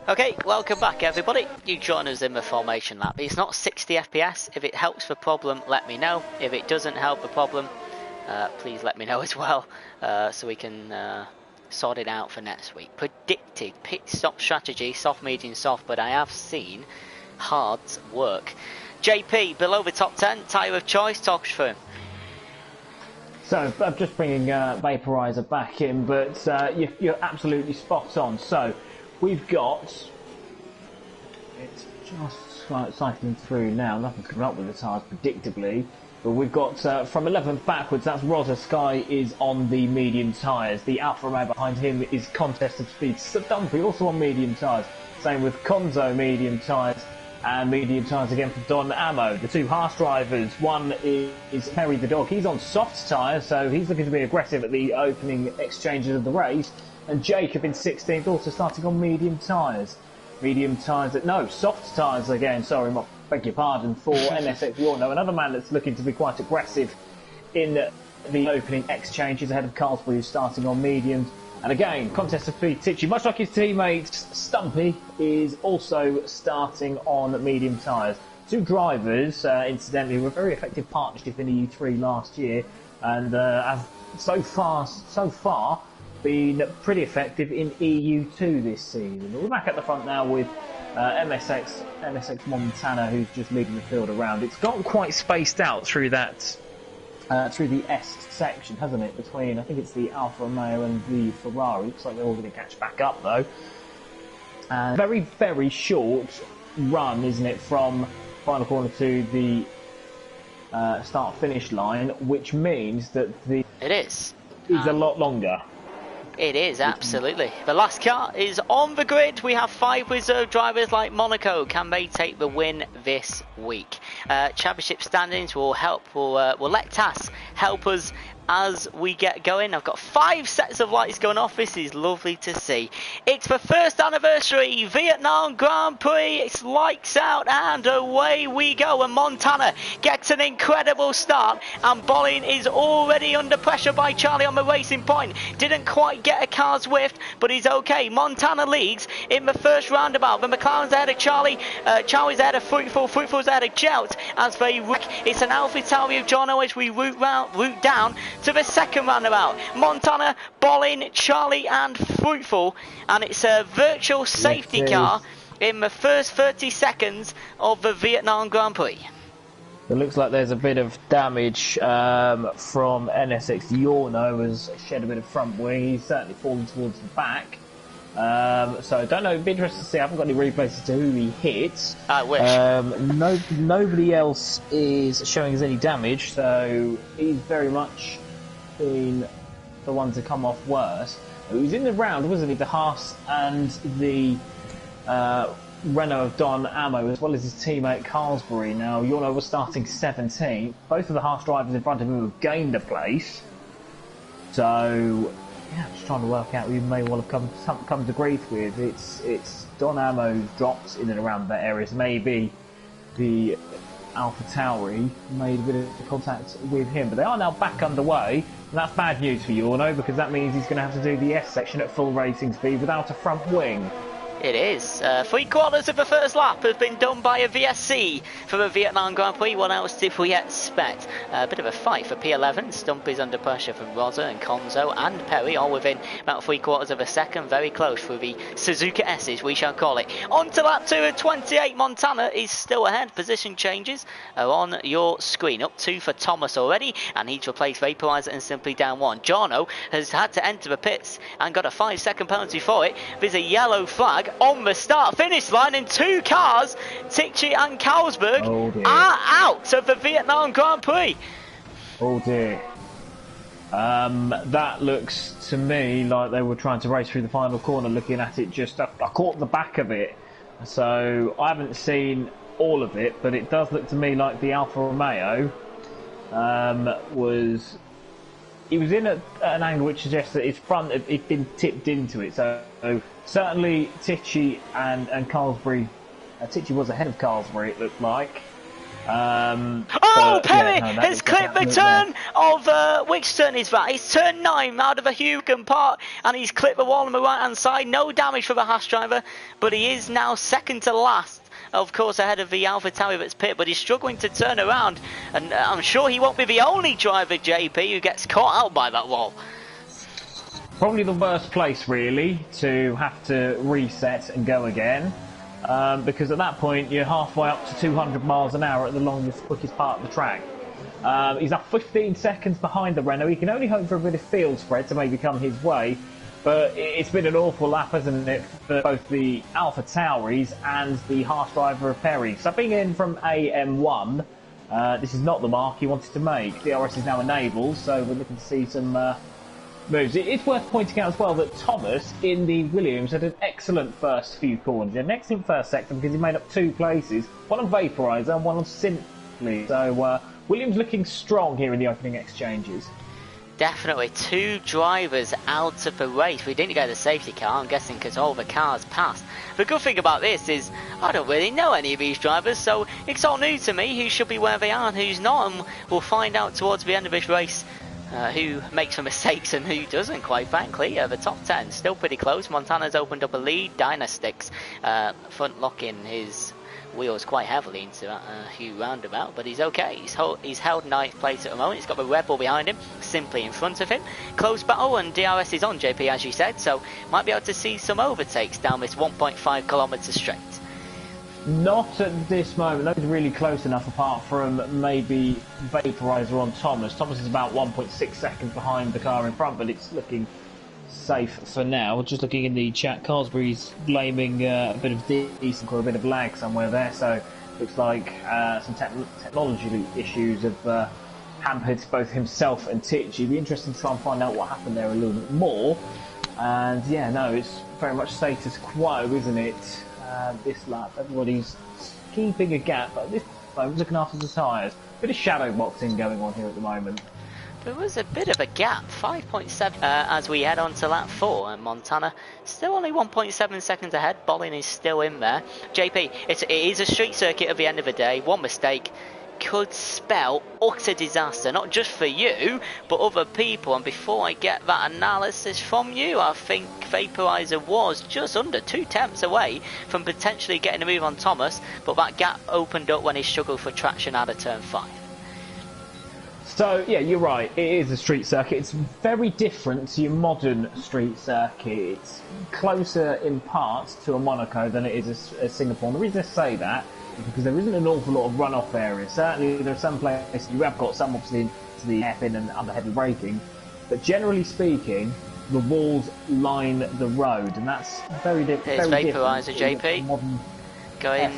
Okay, welcome back everybody. You join us in the formation lap. It's not 60 FPS. If it helps the problem, let me know. If it doesn't help the problem, please let me know as well, so we can sort it out for next week. Predicted pit stop strategy, soft, medium, soft, but I have seen hard work. JP, below the top 10, tyre of choice, talk us through. So I'm just bringing Vaporizer back in, but you're absolutely spot on. So we've got, it's just cycling through now, nothing's coming up with the tyres predictably, but we've got from 11th backwards, that's Rosa. Sky is on the medium tyres. The Alfa Romeo behind him is Contest of Speed. Dumpy also on medium tyres. Same with Conzo medium tyres. And medium tyres again for Don Ammo. The two Haas drivers, one is Perry the Dog. He's on soft tyres, so he's looking to be aggressive at the opening exchanges of the race. And Jacob in 16th, also starting on medium tyres. Medium tyres, no, soft tyres again, sorry, beg your pardon, for NSX Yorno. Another man that's looking to be quite aggressive in the opening exchanges ahead of Carlsbury, who's starting on mediums. And again, Contest of Speed Tichy, much like his teammate Stumpy, is also starting on medium tyres. Two drivers, incidentally, were a very effective partnership in EU3 last year, and have so far been pretty effective in EU2 this season. We're back at the front now with MSX Montana, who's just leading the field around. It's got quite spaced out through that. Through the S section, hasn't it? Between, I think it's the Alfa Romeo and the Ferrari. Looks like they're all going to catch back up though. Very, very short run, isn't it, from final corner to the start-finish line, which means that the... It is. ...is a lot longer. It is, absolutely. The last car is on the grid. We have 5 reserve drivers like Monaco. Can they take the win this week? Championship standings will help. We'll let Tass help us as we get going. I've got 5 sets of lights going off. This is lovely to see. It's the first anniversary Vietnam Grand Prix. It's lights out and away we go. And Montana gets an incredible start. And Bolin is already under pressure by Charlie on the racing point. Didn't quite get a car's width, but he's okay. Montana leads in the first roundabout. The McLaren's ahead of Charlie. Charlie's ahead of Fruitful. Fruitful's ahead of Jelt as they wreck. It's an AlphaTauri of Jono as we route down to the second roundabout. Montana, Bolin, Charlie and Fruitful, and it's a virtual safety car in the first 30 seconds of the Vietnam Grand Prix. It looks like there's a bit of damage from NSX Yorno, has shed a bit of front wing. He's certainly fallen towards the back. So I don't know, it'd be interesting to see. I haven't got any replays as to who he hits. I wish. Nobody else is showing us any damage, so he's very much been the one to come off worse. He was in the round, wasn't he? The Haas and the Renault of Don Ammo, as well as his teammate Carlsbury. Now, Yorno was starting 17th. Both of the Haas drivers in front of him have gained a place. So, yeah, I'm just trying to work out who you may well have come to grief with. It's Don Ammo dropped in and around that area. So maybe the AlphaTauri made a bit of contact with him. But they are now back underway. And that's bad news for Yorno, because that means he's going to have to do the S section at full racing speed without a front wing. It is. 3/4 of the first lap has been done by a VSC for the Vietnam Grand Prix. What else did we expect? A bit of a fight for P11. Stumpy's under pressure from Rosa and Conzo and Perry, all within about 3/4 of a second. Very close for the Suzuka S's, we shall call it. On to lap 2 at 28. Montana is still ahead. Position changes are on your screen. Up 2 for Thomas already, and he's replaced Vaporizer and simply down 1. Jono has had to enter the pits and got a 5-second penalty for it. There's a yellow flag on the start-finish line, and 2 cars, Tichy and Carlsberg, are out of the Vietnam Grand Prix. Oh dear. That looks to me like they were trying to race through the final corner. Looking at it, I caught the back of it, so I haven't seen all of it, but it does look to me like the Alfa Romeo was in an angle which suggests that his front had been tipped into it. So certainly Tichy and Carlsbury, Tichy was ahead of Carlsbury, it looked like. Oh, Perry yeah, no, has clipped the turn of, which turn is that? It's turn 9 out of a Hugon part, and he's clipped the wall on the right hand side. No damage for the Haas driver, but he is now second to last, of course, ahead of the AlphaTauri that's pit, but he's struggling to turn around, and I'm sure he won't be the only driver, JP, who gets caught out by that wall. Probably the worst place, really, to have to reset and go again. Because at that point you're halfway up to 200 miles an hour at the longest, quickest part of the track. He's up 15 seconds behind the Renault. He can only hope for a bit of field spread to maybe come his way, but it's been an awful lap, hasn't it, for both the AlphaTauris and the Haas driver of Perry. Subbing in from AM1, this is not the mark he wanted to make. DRS is now enabled, so we're looking to see some moves. It's worth pointing out as well that Thomas in the Williams had an excellent first few corners. He had an excellent first sector because he made up 2 places, one on Vaporizer and one on Simply. So Williams looking strong here in the opening exchanges. Definitely 2 drivers out of the race. We didn't get the safety car, I'm guessing because all the cars passed. The good thing about this is I don't really know any of these drivers, so it's all new to me who should be where they are and who's not, and we'll find out towards the end of this race who makes the mistakes and who doesn't, quite frankly. The top 10 still pretty close. Montana's opened up a lead. Dynastix front locking his wheels quite heavily into that Hugh roundabout, but he's okay. He's held 9th place at the moment. He's got the Red Bull behind him, Simply in front of him. Close battle, and DRS is on, JP, as you said, so might be able to see some overtakes down this 1.5 kilometre straight. Not at this moment. Nobody's really close enough, apart from maybe Vaporizer on Thomas. Thomas is about 1.6 seconds behind the car in front, but it's looking safe for now. Just looking in the chat, Carsbury's blaming a bit of desync or a bit of lag somewhere there, so looks like some technology issues have hampered both himself and Titch. It'd be interesting to try and find out what happened there a little bit more. And yeah, no, it's very much status quo, isn't it? This lap, everybody's keeping a gap, but this time looking after the tyres. Bit of shadow boxing going on here at the moment. There was a bit of a gap, 5.7 as we head on to lap 4, and Montana still only 1.7 seconds ahead. Bolin is still in there. JP, it is a street circuit at the end of the day. One mistake could spell utter disaster, not just for you, but other people. And before I get that analysis from you, I think Vaporizer was just under 2 tenths away from potentially getting a move on Thomas, but that gap opened up when he struggled for traction out of turn 5. So, yeah, you're right, it is a street circuit. It's very different to your modern street circuit. It's closer in parts to a Monaco than it is a Singapore. And the reason I say that is because there isn't an awful lot of runoff areas. Certainly there are some places, you have got some obviously into the hairpin and under heavy braking, but generally speaking, the walls line the road, and that's very different. Here's Vaporizer, JP. Modern going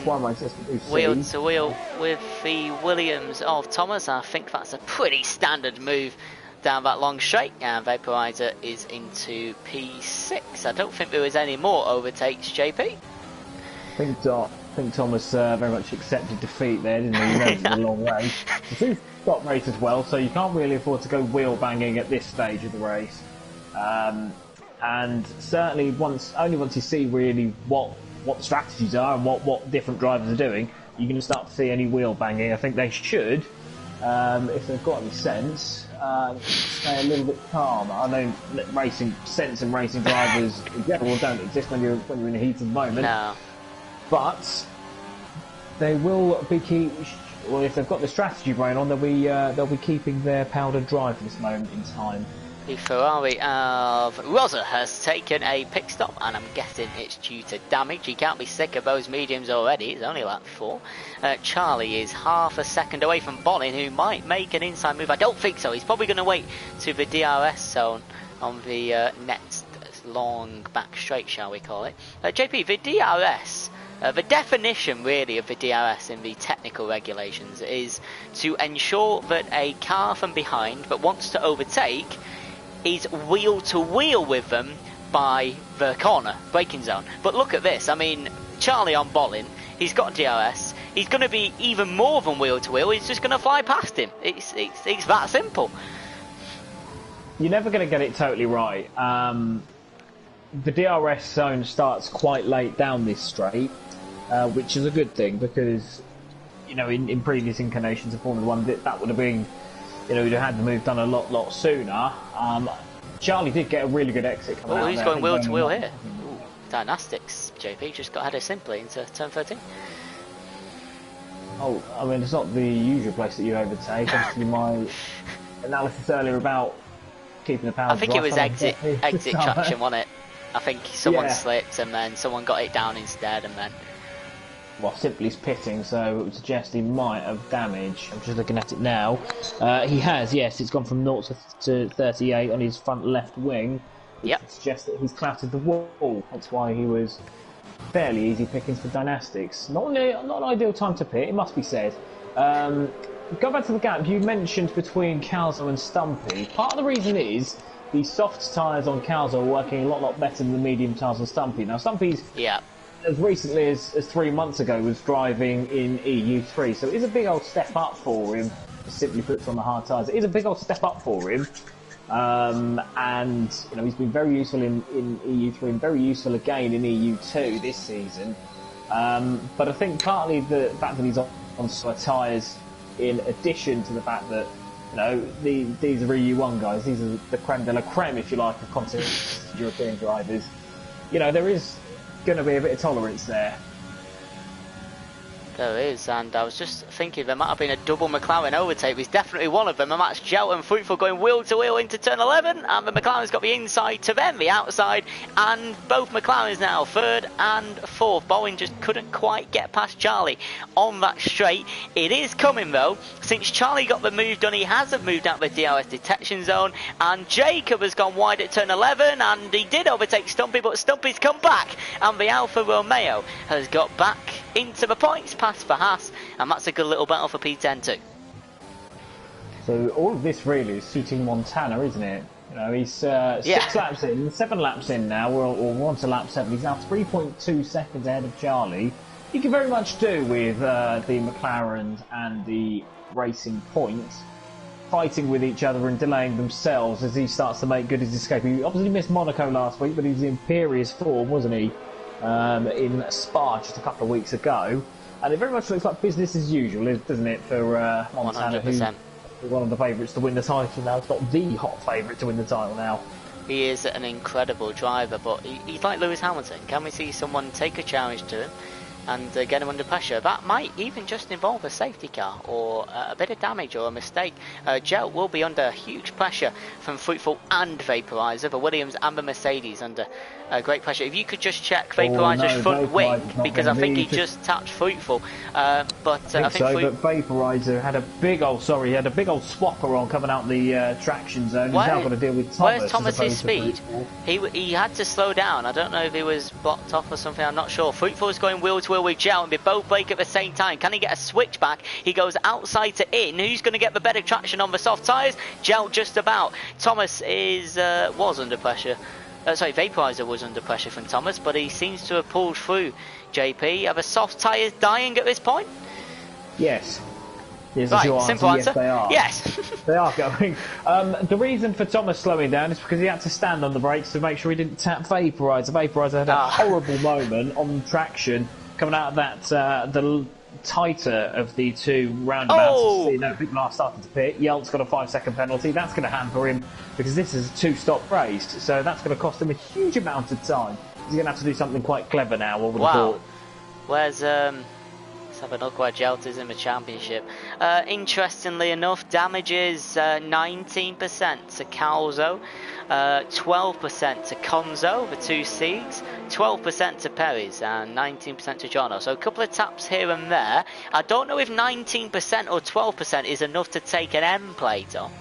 wheel to wheel with the Williams of Thomas. I think that's a pretty standard move down that long straight, and Vaporizer is into P6. I don't think there was any more overtakes, JP. I think Thomas very much accepted defeat there, didn't he? He knows it's a long race. It's a stop race as well, so you can't really afford to go wheel banging at this stage of the race. And certainly only once you see really what the strategies are and what different drivers are doing, you're going to start to see any wheel banging. I think they should, if they've got any sense, stay a little bit calmer. I know racing sense and racing drivers in general don't exist when you're in the heat of the moment. No. But they will be well, if they've got the strategy brain on, they'll be keeping their powder dry for this moment in time. The Ferrari of Rosa has taken a pit stop, and I'm guessing it's due to damage. He can't be sick of those mediums already. It's only lap 4. Charlie is half a second away from Bolin, who might make an inside move. I don't think so. He's probably going to wait to the DRS zone on the next long back straight, shall we call it. JP, the DRS, the definition really of the DRS in the technical regulations is to ensure that a car from behind that wants to overtake is wheel to wheel with them by the corner braking zone. But look at this, I mean, Charlie on Bolin, he's got DRS, he's going to be even more than wheel to wheel, he's just going to fly past him. It's that simple. You're never going to get it totally right. The DRS zone starts quite late down this straight, which is a good thing, because you know, in previous incarnations of Formula 1, that would have been, you know, you'd have had the move done a lot sooner. Charlie did get a really good exit coming out. Oh, he's there. going wheel to wheel here. Ooh, Dynastics, JP just got headed simply into turn 13. Oh, I mean, it's not the usual place that you overtake. Obviously, my analysis earlier about keeping the power. I think it was exit traction, wasn't it? I think someone slipped and then someone got it down instead, and then. Well, Simply's pitting, so it would suggest he might have damage. I'm just looking at it now. He has, yes. It's gone from 0 to 38 on his front left wing. Which suggests that he's clouted the wall. That's why he was fairly easy pickings for Dynastics. Not an ideal time to pit, it must be said. Go back to the gap you mentioned between Calzo and Stumpy. Part of the reason is the soft tyres on Calzo are working a lot better than the medium tyres on Stumpy. Now, Stumpy's... as recently as 3 months ago was driving in EU3, so it is a big old step up for him. Simply puts on the hard tyres, it is a big old step up for him, and you know, he's been very useful in EU3 and very useful again in EU2 this season. But I think partly the fact that he's on slower tyres, in addition to the fact that, you know, these are EU1 guys, these are the creme de la creme, if you like, of continental European drivers. You know, there is going to be a bit of tolerance there. There is, and I was just thinking there might have been a double McLaren overtake. He's definitely one of them, and that's Jelt and Fruitful going wheel to wheel into turn 11, and the McLaren's got the inside to them, the outside, and both McLarens now, third and fourth. Bowen just couldn't quite get past Charlie on that straight. It is coming though. Since Charlie got the move done, he hasn't moved out the DRS detection zone, and Jacob has gone wide at turn 11, and he did overtake Stumpy, but Stumpy's come back, and the Alfa Romeo has got back into the points pass for Haas, and that's a good little battle for P10 too. So all of this really is suiting Montana, isn't it? You know, he's 7 laps in now, or we're on to lap 7. He's now 3.2 seconds ahead of Charlie. You can very much do with the McLarens and the Racing Points fighting with each other and delaying themselves as he starts to make good his escape. He obviously missed Monaco last week, but he was in imperious form, wasn't he? In Spa just a couple of weeks ago, and it very much looks like business as usual, doesn't it, for Montana, 100%. who's one of the favourites to win the title now. It's not the hot favourite to win the title now. He is an incredible driver, but he's like Lewis Hamilton. Can we see someone take a challenge to him and get him under pressure? That might even just involve a safety car or a bit of damage or a mistake. Jelt will be under huge pressure from Fruitful and Vaporizer, the Williams and the Mercedes under great pressure. If you could just check Vaporizer's front wing, because I think he just tapped Fruitful. I think Vaporizer had a big old swapper on coming out the traction zone. He's now got to deal with Thomas. Where's Thomas's speed? He had to slow down. I don't know if he was blocked off or something. I'm not sure. Fruitful's going wheel to wheel with Jelt, and they both brake at the same time. Can he get a switch back? He goes outside to in. Who's going to get the better traction on the soft tyres? Jelt just about. Thomas was under pressure. Vaporizer was under pressure from Thomas, but he seems to have pulled through. JP, are the soft tyres dying at this point? Yes. Yes, right, simple answer. Yes, they are. Yes. They are going. The reason for Thomas slowing down is because he had to stand on the brakes to make sure he didn't tap Vaporizer. Vaporizer had a horrible moment on traction coming out of that the tighter of the two roundabouts. Oh! You know, people are starting to pit. Yelt's got a 5-second penalty. That's going to hamper him because this is a 2-stop race, so that's going to cost him a huge amount of time. He's going to have to do something quite clever now. I would have thought. Where's let's have a look where Jelt is in the championship. Interestingly enough, damages 19% to Calzo, 12% to Conzo, the two seeds, 12% to Perez, and 19% to Jono. So a couple of taps here and there. I don't know if 19% or 12% is enough to take an end plate off.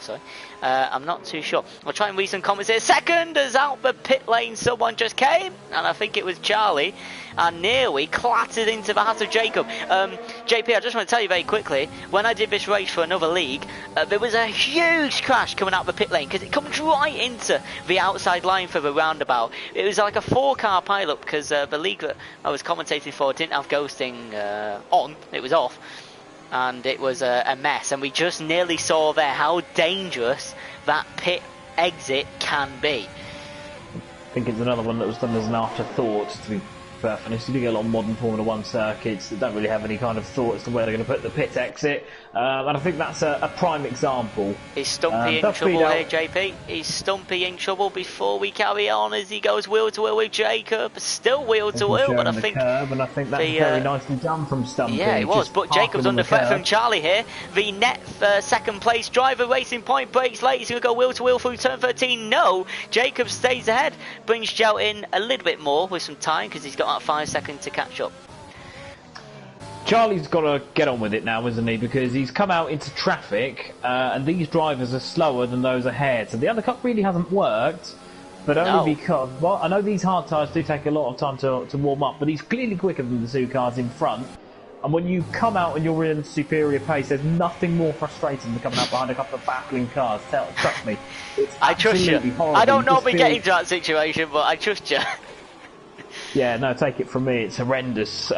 Sorry. I'm not too sure. I'll try and read some comments here. Second, as out the pit lane, someone just came, and I think it was Charlie, and nearly clattered into the hat of Jacob. JP, I just want to tell you very quickly, when I did this race for another league, there was a huge crash coming out the pit lane, because it comes right into the outside line for the roundabout. It was like a 4-car pile-up, because the league that I was commentating for didn't have ghosting on, it was off. And it was a mess, and we just nearly saw there how dangerous that pit exit can be. I think it's another one that was done as an afterthought, to be perfectness. You do get a lot of modern Formula 1 circuits that don't really have any kind of thought as to where they're going to put the pit exit. And I think that's a prime example. Is Stumpy in trouble here, JP? Is Stumpy in trouble before we carry on as he goes wheel to wheel with Jacob? Still wheel to wheel, but I think... And I think that's very nicely done from Stumpy. Yeah, it was, but Jacob's under threat from Charlie here. The net second place driver, Racing Point, breaks late. He's going to go wheel to wheel through turn 13. No, Jacob stays ahead. Brings Joe in a little bit more with some time because he's got about 5 seconds to catch up. Charlie's got to get on with it now, isn't he? Because he's come out into traffic, and these drivers are slower than those ahead. So the undercut really hasn't worked, but only because... Well, I know these hard tyres do take a lot of time to warm up, but he's clearly quicker than the two cars in front. And when you come out and you're in superior pace, there's nothing more frustrating than coming out behind a couple of battling cars. Trust me. I trust you. Horrible. I don't normally get into that situation, but I trust you. Yeah, no, take it from me, it's horrendous,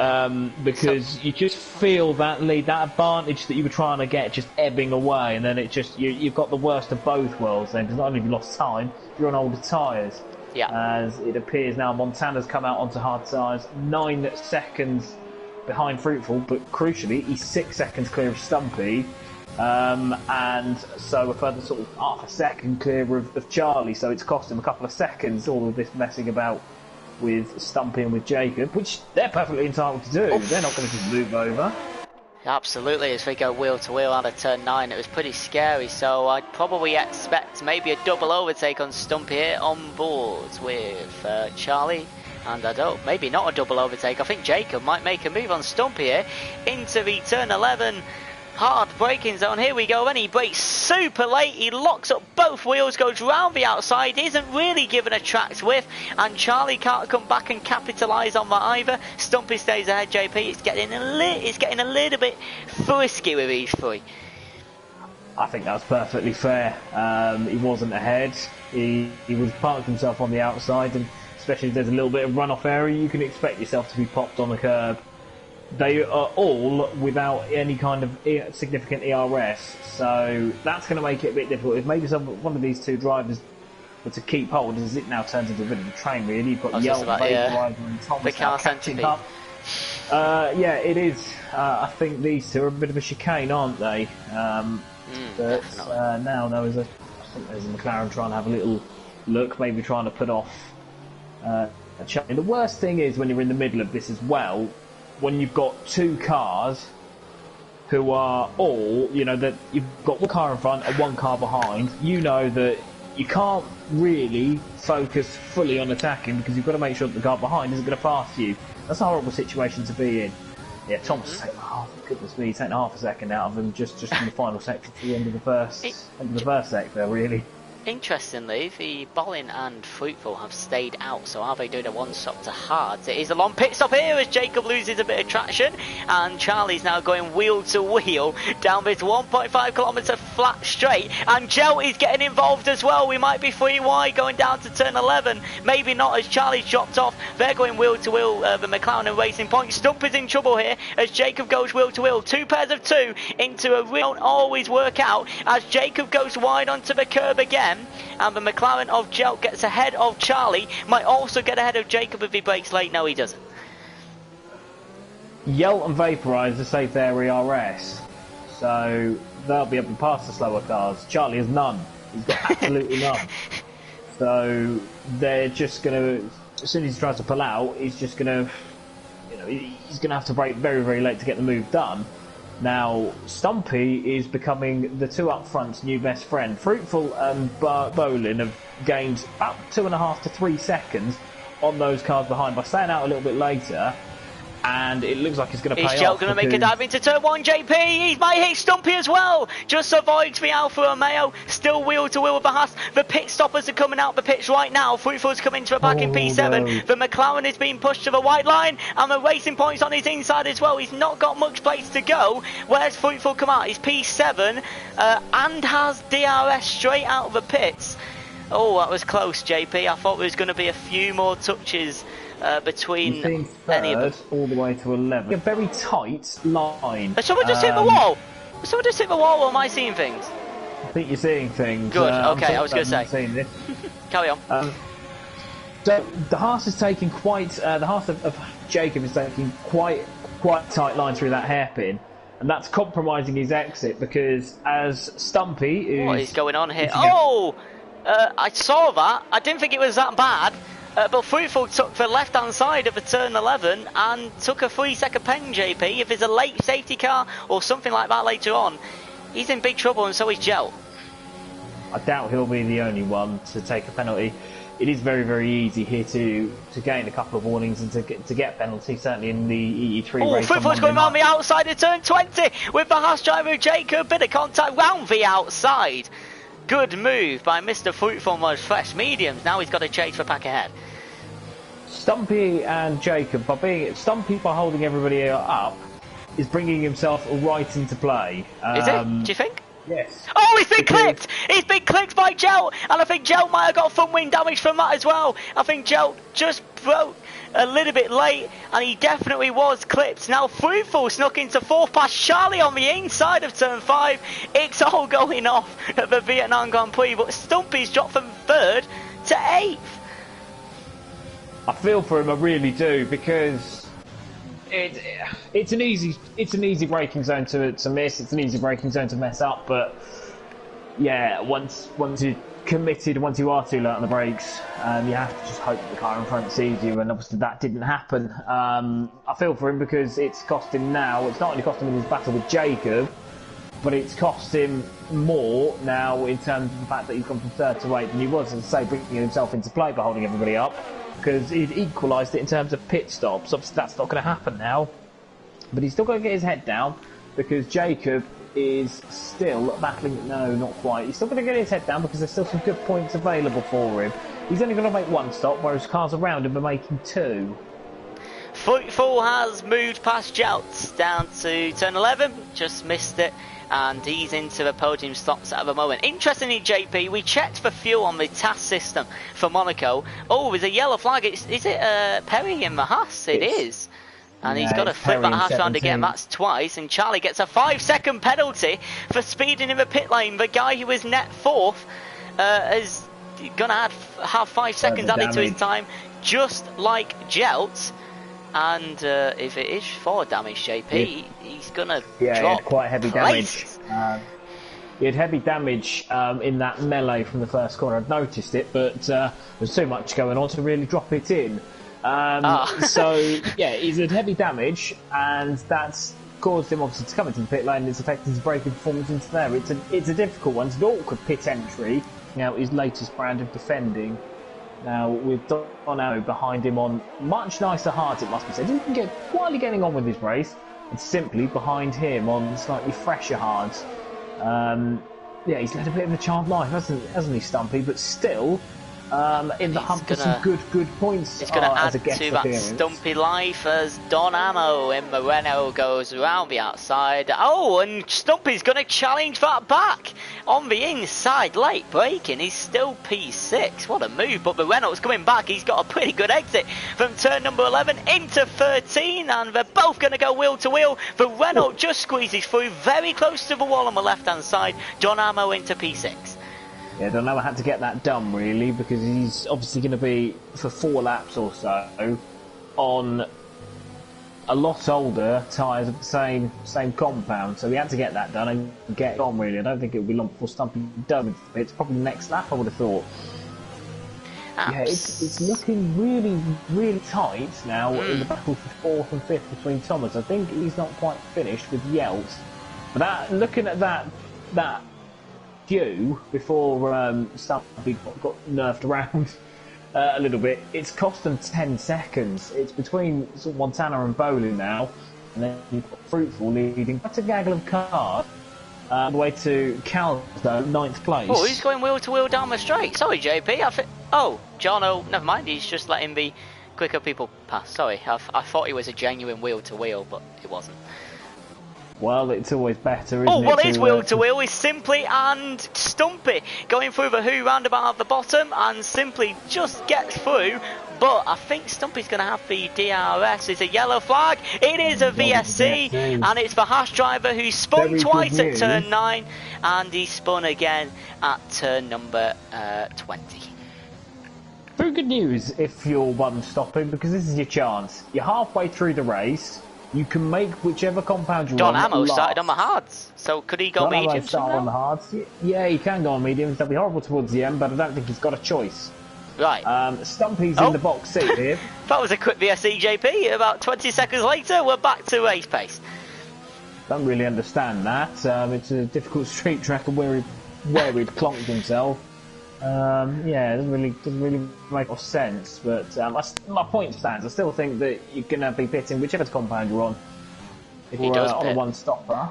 because you just feel that lead, that advantage that you were trying to get just ebbing away, and then it just, you've got the worst of both worlds then, because not only have you lost time, you're on older tyres. Yeah. As it appears now, Montana's come out onto hard tyres, 9 seconds behind Fruitful, but crucially, he's 6 seconds clear of Stumpy, and so a further sort of half a second clear of Charlie, so it's cost him a couple of seconds, all of this messing about with Stumpy and with Jacob, which they're perfectly entitled to do. Oof. They're not going to just move over. Absolutely, as we go wheel to wheel out of turn 9, it was pretty scary, so I'd probably expect maybe a double overtake on Stumpy here on board with Charlie. And I don't, maybe not a double overtake. I think Jacob might make a move on Stumpy here into the turn 11 hard braking zone. Here we go, then he brakes super late, he locks up both wheels, goes round the outside, isn't really given a track's width, and Charlie can't come back and capitalise on that either. Stumpy stays ahead, JP. It's getting a little bit frisky with these three. I think that's perfectly fair. He wasn't ahead, he was parked himself on the outside, and especially if there's a little bit of runoff area, you can expect yourself to be popped on the curb. They are all without any kind of significant ERS, so that's going to make it a bit difficult. If maybe one of these two drivers were to keep hold, as it now turns into a bit of a train, really. You've got Yelp, and Thomas the car catching up. Yeah, it is. I think these two are a bit of a chicane, aren't they? But now I think there's a McLaren trying to have a little look, maybe trying to put off a chain. The worst thing is when you're in the middle of this as well, when you've got two cars who are all, that you've got one car in front and one car behind, you know that you can't really focus fully on attacking because you've got to make sure that the car behind isn't going to pass you. That's a horrible situation to be in. Yeah, Tom's taking goodness me, taking half a second out of him just in the final section to the end of the first sector, really. Interestingly, the Bollin and Fruitful have stayed out, so are they doing a one-stop to hards? It is a long pit stop here as Jacob loses a bit of traction, and Charlie's now going wheel to wheel down this 1.5 kilometre flat straight, and Joe is getting involved as well. We might be 3 wide going down to turn 11, maybe not as Charlie's dropped off. They're going wheel to wheel, the McLaren and Racing Point. Stump is in trouble here as Jacob goes wheel to wheel, 2 pairs of 2 into a wheel, don't always work out as Jacob goes wide onto the curb again. And the McLaren of Joe gets ahead of Charlie, might also get ahead of Jacob if he brakes late. No, he doesn't. Yelt and Vaporizer save their ERS, so they'll be able to pass the slower cars. Charlie has none. He's got absolutely none. So they're just going to, as soon as he tries to pull out, he's just going to, he's going to have to brake very, very late to get the move done. Now, Stumpy is becoming the two up front's new best friend. Fruitful and Bolin have gained about 2.5 to 3 seconds on those cars behind by staying out a little bit later, and it looks like it's going to pay off. Is Joe going to make a dive into turn 1, JP? He might hit Stumpy as well. Just avoids the Alfa Romeo. Still wheel to wheel with Bahas. The pit stoppers are coming out the pits right now. Fruitful's coming to a back in P7. No. The McLaren is being pushed to the white line, and the Racing Point's on his inside as well. He's not got much place to go. Where's Fruitful come out? He's P7 and has DRS straight out of the pits. Oh, that was close, JP. I thought there was going to be a few more touches between any of them. All the way to 11. A very tight line. Has someone just hit the wall? Has someone just hit the wall, or am I seeing things? I think you're seeing things. Good, okay, I was going to say. Seeing this. Carry on. So the Haas is taking quite. The Haas of Jacob is taking quite a tight line through that hairpin, and that's compromising his exit because as Stumpy, what is going on here? Oh, I saw that. I didn't think it was that bad. But Fruitful took the left-hand side of the turn 11 and took a 3-second pen, JP. If there's a late safety car or something like that later on, he's in big trouble, and so is Gel. I doubt he'll be the only one to take a penalty. It is very, very easy here to gain a couple of warnings and to get a penalty, certainly in the EE3 race. Fruitful's going round the outside of turn 20 with the Haas driver Jacob. Bit of contact round the outside. Good move by Mr. Fruitful on those fresh mediums. Now he's got to chase the pack ahead. Stumpy and Jacob, Stumpy by holding everybody up, is bringing himself right into play. Is it? Do you think? Yes. Oh, he's been clipped! He's been clipped by Gel, and I think Gel might have got front wing damage from that as well. I think Gel just broke a little bit late, and he definitely was clipped. Now Fruitful snuck into fourth past Charlie on the inside of turn 5. It's all going off at the Vietnam Grand Prix, but Stumpy's dropped from 3rd to 8th. I feel for him, I really do, because it's an easy braking zone to miss. It's an easy braking zone to mess up. But yeah, once you're committed, once you are too late on the brakes, you have to just hope that the car in front sees you. And obviously that didn't happen. I feel for him because it's cost him now. It's not only cost him in his battle with Jacob, but it's cost him more now in terms of the fact that he's gone from 3rd to 8th, and he was, as I say, bringing himself into play by holding everybody up, because he'd equalised it in terms of pit stops. Obviously that's not going to happen now, but he's still got to get his head down, because Jacob is still battling. No, not quite. He's still going to get his head down because there's still some good points available for him. He's only going to make 1 stop, whereas cars around him are making 2. Fruitful has moved past Jelts down to turn 11, just missed it, and he's into the podium stops at the moment. Interestingly, JP, we checked for fuel on the TAS system for Monaco. Oh, there's a yellow flag. Is it Perry in the Haas? It is. And he's got to flip that Haas round again. That's twice. And Charlie gets a 5-second penalty for speeding in the pit lane. The guy who was net 4th is going to have 5 seconds added to his time, just like Jelt. And if it is 4 damage, JP, he's going to drop quite heavy damage. He had heavy damage in that melee from the first corner. I'd noticed it, but there's too much going on to really drop it in. So, yeah, he's had heavy damage, and that's caused him, obviously, to come into the pit lane. It's affected his braking performance into there. It's a difficult one. It's an awkward pit entry. Now, his latest brand of defending. Now, with Dono behind him on much nicer hards, it must be said. He didn't get quietly getting on with his race. It's simply behind him on slightly fresher hards. Yeah, he's led a bit of a charmed life, hasn't he, Stumpy? But still, in the hunt for some good points. It's going to add to that Stumpy life as Don Ammo in the Renault goes around the outside. Oh, and Stumpy's going to challenge that back on the inside. Late braking, he's still P6. What a move, but the Renault's coming back. He's got a pretty good exit from turn number 11 into 13, and they're both going to go wheel to wheel. The Renault just squeezes through very close to the wall on the left-hand side. Don Ammo into P6. Yeah, I don't know. I had to get that done really because he's obviously going to be for 4 laps or so on a lot older tyres of the same compound. So we had to get that done and get it on really. I don't think it will be long before Stumpy done. It's probably the next lap, I would have thought. Yeah, it's looking really tight now in the battle for 4th and 5th between Thomas. I think he's not quite finished with Yelt. But looking at that before Stumpy got nerfed around a little bit, it's cost them 10 seconds. It's between sort of Montana and Bowling now, and then you've got Fruitful leading. That's a gaggle of cars all the way to Cal, though, 9th place. Oh, he's going wheel to wheel down the straight. Sorry, JP. Oh, Jono, never mind. He's just letting the quicker people pass. Sorry, I thought he was a genuine wheel to wheel, but it wasn't. Well, it's always better, isn't it? Oh, what is wheel to wheel is Simply and Stumpy going through the Who roundabout at the bottom, and Simply just gets through. But I think Stumpy's going to have the DRS. It's a yellow flag. It is a VSC, and it's the Haas driver who spun twice at turn 9, and he spun again at turn number 20. very good news if you're one stopping, because this is your chance. You're halfway through the race. You can make whichever compound you're Don on Ammo last. started on the hards, so could he go Don medium Ammo started on the somehow? hards. Yeah, he can go on mediums. That'll be horrible towards the end, but I don't think he's got a choice. Right. Stumpy's Oh. in the box seat here. That was a quick VSE, JP. About 20 seconds later, we're back to race pace. Don't really understand that. It's a difficult street track and where he'd clonked himself. Yeah, it doesn't really make much sense. But my point stands. I still think that you're going to be pitting whichever compound you're on. If He you're does on pit. a one-stopper.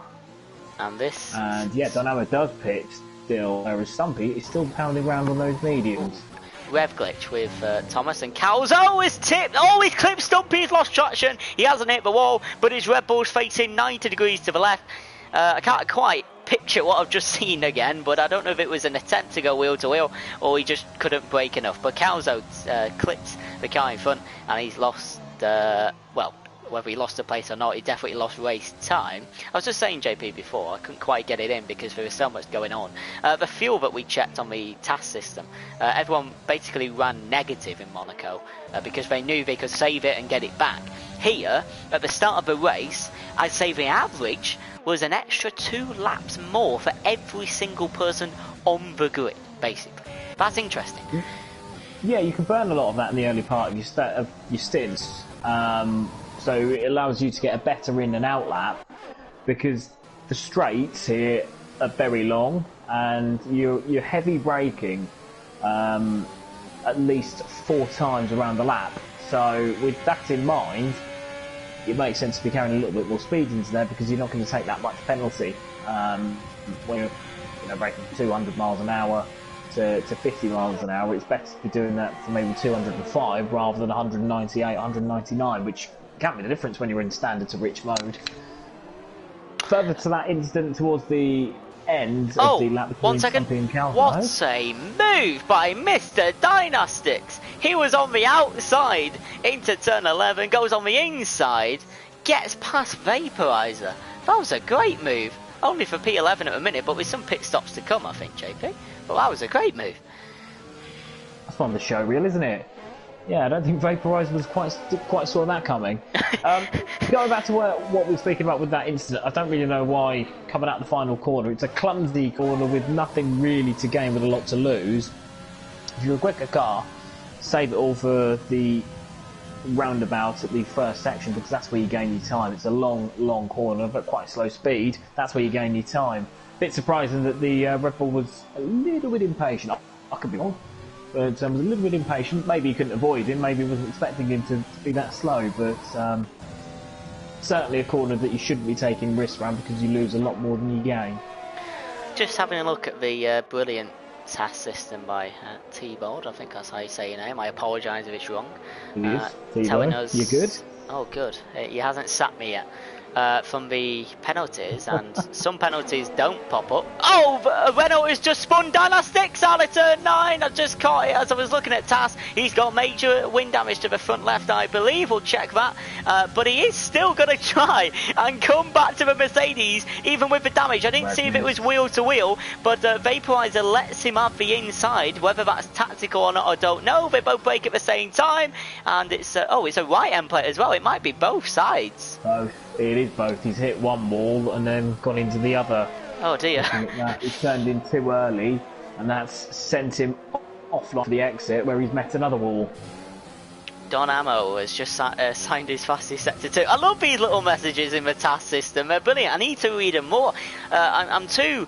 And this. And yeah, Dynamo does pit still, whereas Stumpy is still pounding around on those mediums. Rev glitch with Thomas, and Calzo is tipped. Oh, he's clipped Stumpy, he's lost traction. He hasn't hit the wall, but his Red Bull's facing 90 degrees to the left. I can't quite picture what I've just seen again, but I don't know if it was an attempt to go wheel to wheel or he just couldn't brake enough. But Calzo clipped the car in front, and he's lost, well, whether he lost the place or not, he definitely lost race time. I was just saying, JP, before, I couldn't quite get it in because there was so much going on. The fuel that we checked on the task system, everyone basically ran negative in Monaco because they knew they could save it and get it back. Here, at the start of the race, I'd say the average was an extra 2 laps more for every single person on the grid, basically. That's interesting. Yeah, you can burn a lot of that in the early part of your stints. So it allows you to get a better in and out lap because the straights here are very long and you're heavy braking at least 4 times around the lap. So with that in mind, it makes sense to be carrying a little bit more speed into there because you're not going to take that much penalty when you're braking 200 miles an hour to 50 miles an hour. It's better to be doing that for maybe 205 rather than 198, 199, which can't be the difference when you're in standard to rich mode. Further to that incident towards the end of the lap between 1 second. Stumpy and Calvo. What a move by Mr. Dynastics. He was on the outside into turn 11, goes on the inside, gets past Vaporizer. That was a great move. Only for P11 at a minute, but with some pit stops to come, I think, JP. But that was a great move. That's one of the show reel, isn't it? Yeah, I don't think Vaporizer was quite saw that coming. Going back to what we were speaking about with that incident, I don't really know why coming out the final corner. It's a clumsy corner with nothing really to gain with a lot to lose. If you're a quicker car, save it all for the roundabout at the first section because that's where you gain your time. It's a long corner but quite slow speed. That's where you gain your time. Bit surprising that the Red Bull was a little bit impatient. I could be wrong, but was a little bit impatient. Maybe he couldn't avoid him. Maybe he wasn't expecting him to be that slow. But certainly a corner that you shouldn't be taking risks around because you lose a lot more than you gain. Just having a look at the brilliant task system by T-Bold. I think that's how you say your name. I apologise if it's wrong. Telling us, you're good. Oh, good. He hasn't sacked me yet. From the penalties, and some penalties don't pop up. Oh, Renault has just spun Dynastics out of turn 9. I just caught it as I was looking at TAS. He's got major wind damage to the front left, I believe. We'll check that. But he is still going to try and come back to the Mercedes, even with the damage. I didn't see if it was wheel to wheel, but Vaporizer lets him have the inside. Whether that's tactical or not, I don't know. They both break at the same time, and it's it's a right end plate as well. It might be both sides. Both. It is both. He's hit one wall and then gone into the other. Oh dear. He's turned in too early, and that's sent him offline for the exit where he's met another wall. Don Ammo has just signed his fastest sector 2. I love these little messages in the task system. They're brilliant. I need to read them more. I'm too...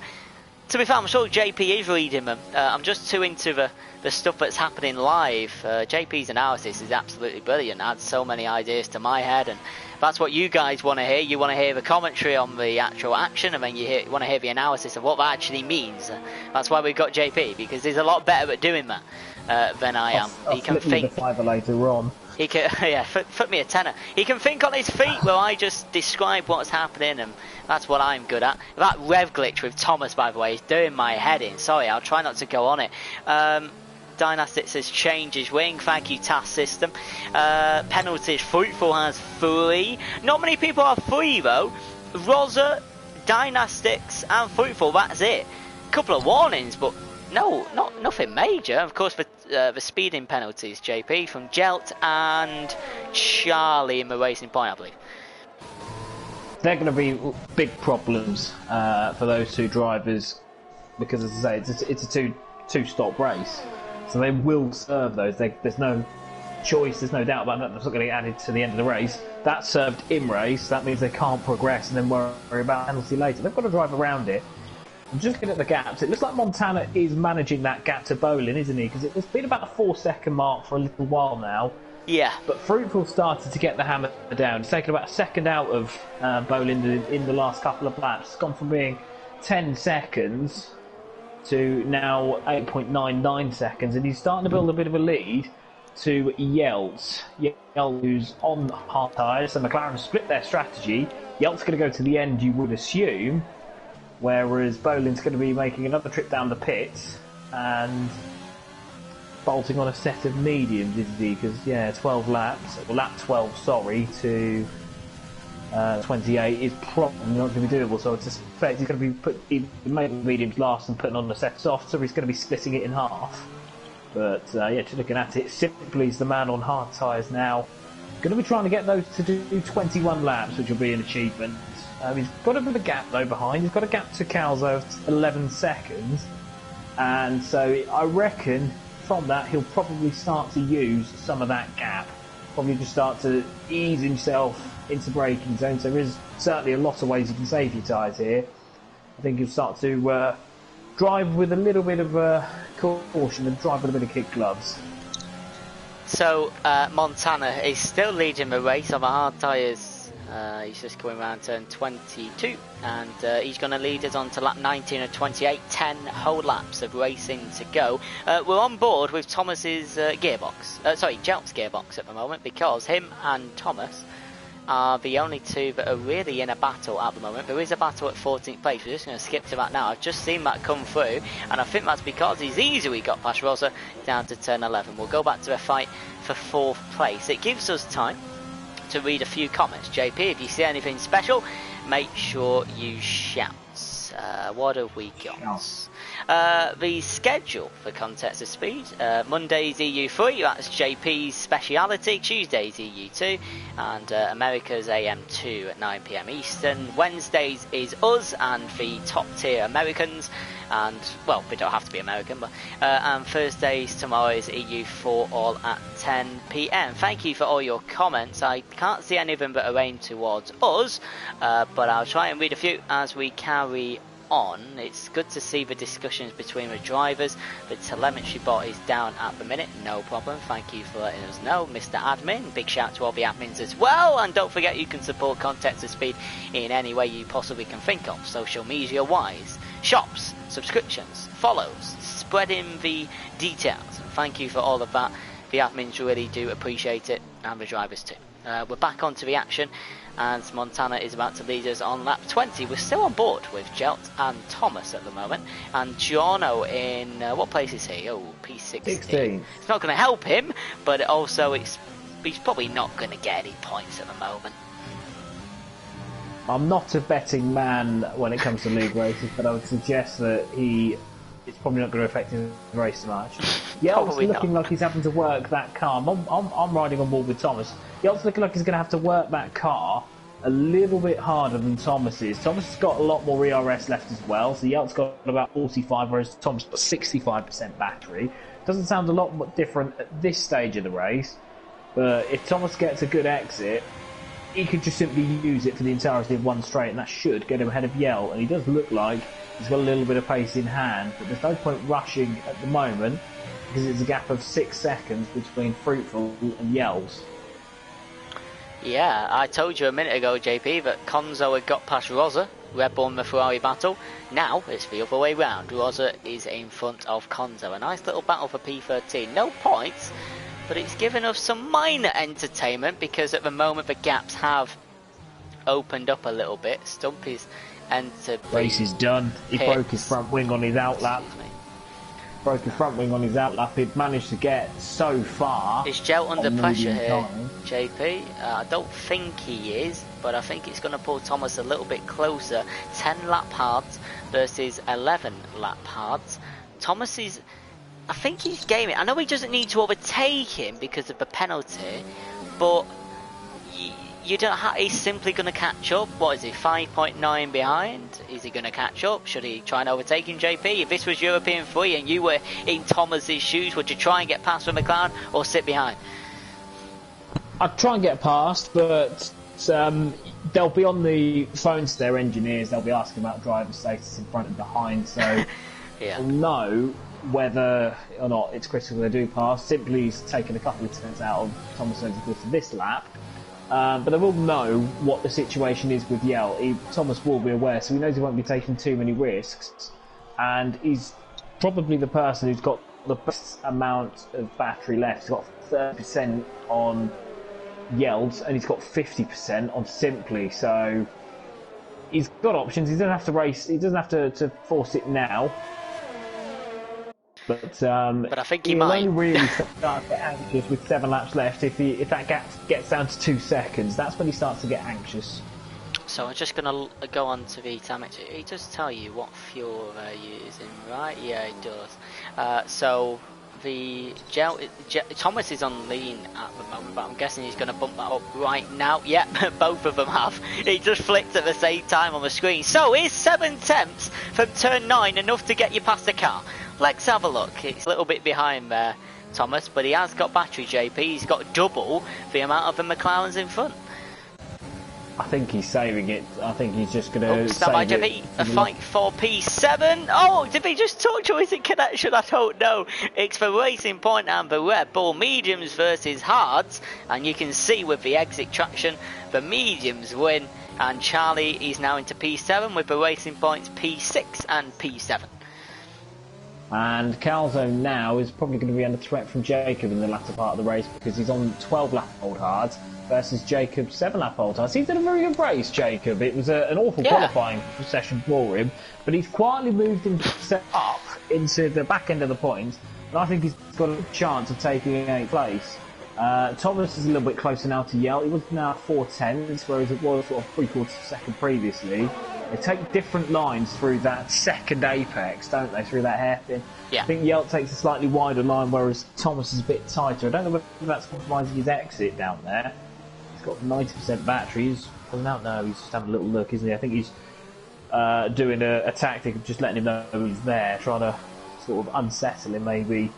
To be fair, I'm sure JP is reading them. I'm just too into the stuff that's happening live. JP's analysis is absolutely brilliant. Adds so many ideas to my head, and that's what you guys want to hear. You want to hear the commentary on the actual action, and then you want to hear the analysis of what that actually means. That's why we've got JP, because he's a lot better at doing that than I am. He can think. The fiver later on. He can, yeah, put me a tenner. He can think on his feet while I just describe what's happening, and that's what I'm good at. That rev glitch with Thomas, by the way, is doing my head in. Sorry, I'll try not to go on it. Dynastics has changed his wing. Thank you, task system. Penalties. Fruitful has 3. Not many people have 3 though. Rosa, Dynastics, and Fruitful. That's it. A couple of warnings, but no, nothing major. Of course, for the speeding penalties, JP, from Jelt and Charlie in the Racing Point, I believe. They're going to be big problems for those two drivers because, as I say, it's a two-stop race. So they will serve those. There's no choice, there's no doubt about that. That's not going to get added to the end of the race. That's served in race. That means they can't progress and then worry about penalty later. They've got to drive around it. I'm just looking at the gaps. It looks like Montana is managing that gap to Bolin, isn't he? Because it's been about the 4-second mark for a little while now. Yeah. But Fruitful started to get the hammer down. It's taken about a second out of Bolin in the last couple of laps. It's gone from being 10 seconds to now 8.99 seconds, and he's starting to build a bit of a lead to Yelts. Yelts, who's on hard tyres, so McLaren split their strategy. Yelts going to go to the end, you would assume, whereas Bolin's going to be making another trip down the pits and bolting on a set of mediums, isn't he? Because, 12 laps, well, lap 12, sorry, to 28 is probably not going to be doable, so I suspect he's going to be making mediums last and putting on the sets off, so he's going to be splitting it in half. But just looking at it, Simply's the man on hard tyres now. Going to be trying to get those to do 21 laps, which will be an achievement. He's got a bit of a gap though behind. He's got a gap to Calzo of 11 seconds, and so I reckon from that he'll probably start to use some of that gap. Probably just start to ease himself into braking zone. So there is certainly a lot of ways you can save your tyres here. I think he'll start to drive with a little bit of caution and drive with a bit of kid gloves. So Montana is still leading the race on the hard tyres. He's just going around turn 22, and he's going to lead us on to lap 19 of 28, 10 whole laps of racing to go. We're on board with Thomas's Jelt's gearbox at the moment, because him and Thomas are the only two that are really in a battle at the moment. There is a battle at 14th place. We're just going to skip to that now. I've just seen that come through, and I think that's because he's easily got past Rosa down to turn 11. We'll go back to a fight for 4th place. It gives us time to read a few comments. JP, if you see anything special, make sure you shout. What have we got? The schedule for Contest of Speed. Monday's EU3, that's JP's speciality. Tuesday's EU2, and America's AM2 at 9 PM Eastern. Wednesdays is us and the top tier Americans, and well, we don't have to be American, but and Thursdays, tomorrow is EU4, all at 10 PM. Thank you for all your comments. I can't see any of them that are aimed towards us, but I'll try and read a few as we carry on. It's good to see the discussions between the drivers. The telemetry bot is down at the minute, no problem. Thank you for letting us know, Mr. Admin. Big shout to all the admins as well, and don't forget you can support Contest of Speed in any way you possibly can think of, social media wise, shops, subscriptions, follows, spreading the details. Thank you for all of that. The admins really do appreciate it, and the drivers too. We're back onto the action, and Montana is about to lead us on lap 20. We're still on board with Jelt and Thomas at the moment, and Giorno in what place is he? Oh, P16. 16. It's not going to help him, but also he's probably not going to get any points at the moment. I'm not a betting man when it comes to league races, but I would suggest that it's probably not going to affect his race much. Yelt's looking like he's having to work that car. I'm riding on board with Thomas. Yelt's looking like he's going to have to work that car a little bit harder than Thomas is. Thomas has got a lot more ERS left as well, so Yelt's got about 45, whereas Thomas got 65% battery. Doesn't sound a lot different at this stage of the race, but if Thomas gets a good exit, he could just simply use it for the entirety of one straight, and that should get him ahead of Yelt. And he does look like he's got a little bit of pace in hand, but there's no point rushing at the moment because it's a gap of 6 seconds between Fruitful and Yelts. Yeah, I told you a minute ago, JP, that Conzo had got past Rosa, Red Bull in the Ferrari battle. Now it's the other way round. Rosa is in front of Conzo. A nice little battle for P13. No points, but it's given us some minor entertainment because at the moment the gaps have opened up a little bit. Stumpy's entered. Race is done. He broke his front wing on his outlap. Broke his front wing on his outlap. He'd managed to get so far. Is Jelt under pressure here, JP? I don't think he is, but I think it's going to pull Thomas a little bit closer. 10 lap hards versus 11 lap hards. Thomas is I think he's gaming. I know he doesn't need to overtake him because of the penalty, but you don't have. He's simply going to catch up. What is he? 5.9 behind. Is he going to catch up? Should he try and overtake him, JP? If this was European free and you were in Thomas's shoes, would you try and get past from McLaren or sit behind? I'd try and get past, but they'll be on the phones to their engineers. They'll be asking about driver status in front and behind, so they'll know whether or not it's critical they do pass. Simply he's taken a couple of turns out of Thomas over the course of this lap. But they will know what the situation is with Yell. Thomas will be aware, so he knows he won't be taking too many risks. And he's probably the person who's got the best amount of battery left. He's got 30% on Yells, and he's got 50% on Simply. So he's got options. He doesn't have to race. He doesn't have to force it now. But I think he might. Only really start to get anxious with 7 laps left. If that gap gets down to 2 seconds, that's when he starts to get anxious. So I'm just going to go on to the time. It does tell you what fuel they're using, right? Yeah, it does. So the Thomas is on lean at the moment, but I'm guessing he's going to bump that up right now. Yeah, both of them have. It just flicked at the same time on the screen. So is 7 tenths from turn 9 enough to get you past the car? Let's have a look. It's a little bit behind there, Thomas, but he has got battery, JP. He's got double the amount of the McLarens in front. I think he's saving it. I think he's just going to stand by, JP. A fight for P7. Oh, did we just talk to his connection? I don't know. It's for Racing Point and the Red Bull mediums versus hards, and you can see with the exit traction, the mediums win, and Charlie is now into P7 with the Racing Points P6 and P7. And Calzo now is probably going to be under threat from Jacob in the latter part of the race because he's on 12 lap old hards versus Jacob's 7 lap old hards. He's done a very good race, Jacob. It was an awful qualifying session for him, but he's quietly moved himself up into the back end of the points, and I think he's got a chance of taking 8th place. Thomas is a little bit closer now to Yell. He was now 4 tenths, whereas it was sort of 3/4second previously. They take different lines through that second apex, don't they, through that hairpin? Yeah. I think Yelt takes a slightly wider line, whereas Thomas is a bit tighter. I don't know whether that's compromising his exit down there. He's got 90% battery. He's out now. He's just having a little look, isn't he? I think he's doing a tactic of just letting him know he's there, trying to sort of unsettle him, maybe.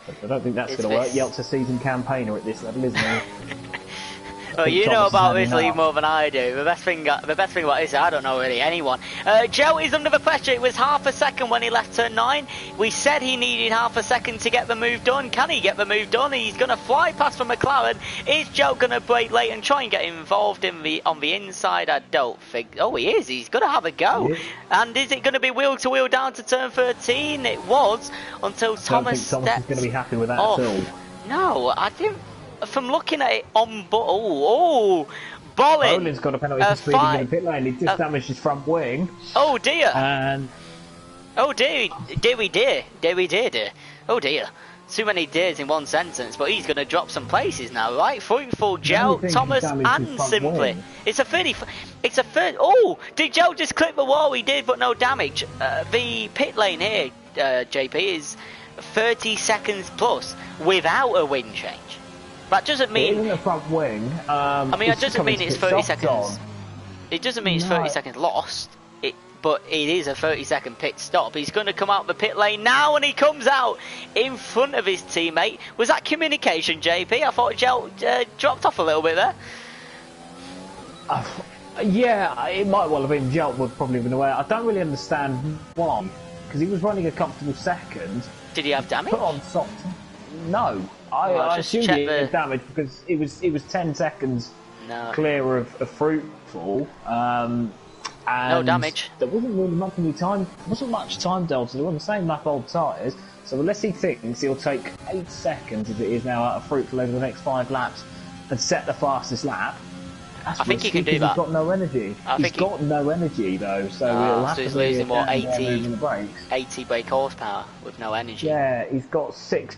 But I don't think that's going to work. Yelt's a seasoned campaigner at this level, isn't he? Well, you know about this league more than I do. The best thing about this, I don't know really anyone. Joe is under the pressure. It was half a second when he left turn 9. We said he needed half a second to get the move done. Can he get the move done? He's going to fly past from McLaren. Is Joe going to brake late and try and get involved on the inside? I don't think. Oh, he is. He's going to have a go. Yeah. And is it going to be wheel to wheel down to turn 13? It was until Thomas stepped. Thomas is going to be happy with that at all. No, I didn't. From looking at it on Bolin. Bolin's got a penalty for speeding in the pit lane. He just damaged his front wing. Oh dear. And oh dear. Oh dear. Too many dears in one sentence, but he's going to drop some places now, right? Fruitful, Joe, Thomas, and Simply. It's a 30. It's a 30. Oh, did Joe just clip the wall? He did, but no damage. The pit lane here, JP, is 30 seconds plus without a wing change. That doesn't mean... It isn't a front wing. I mean, it doesn't mean it's 30 seconds... It doesn't mean it's 30 seconds lost, but it is a 30-second pit stop. He's going to come out the pit lane now, and he comes out in front of his teammate. Was that communication, JP? I thought Joe dropped off a little bit there. Yeah, it might well have been. Joe would probably have been aware. I don't really understand why, because he was running a comfortable second. Did he have damage? Put on socks. No. I assumed he had damage because it was 10 seconds clear of Fruitful. And no damage. There wasn't really much time delta. They were on the same lap old tyres. So unless he thinks he'll take 8 seconds as it is now out of Fruitful over the next 5 laps and set the fastest lap, I think he can do that. He's got no energy. He's got no energy though, so he'll have to he's losing what 80 brake horsepower with no energy. Yeah, he's got 6%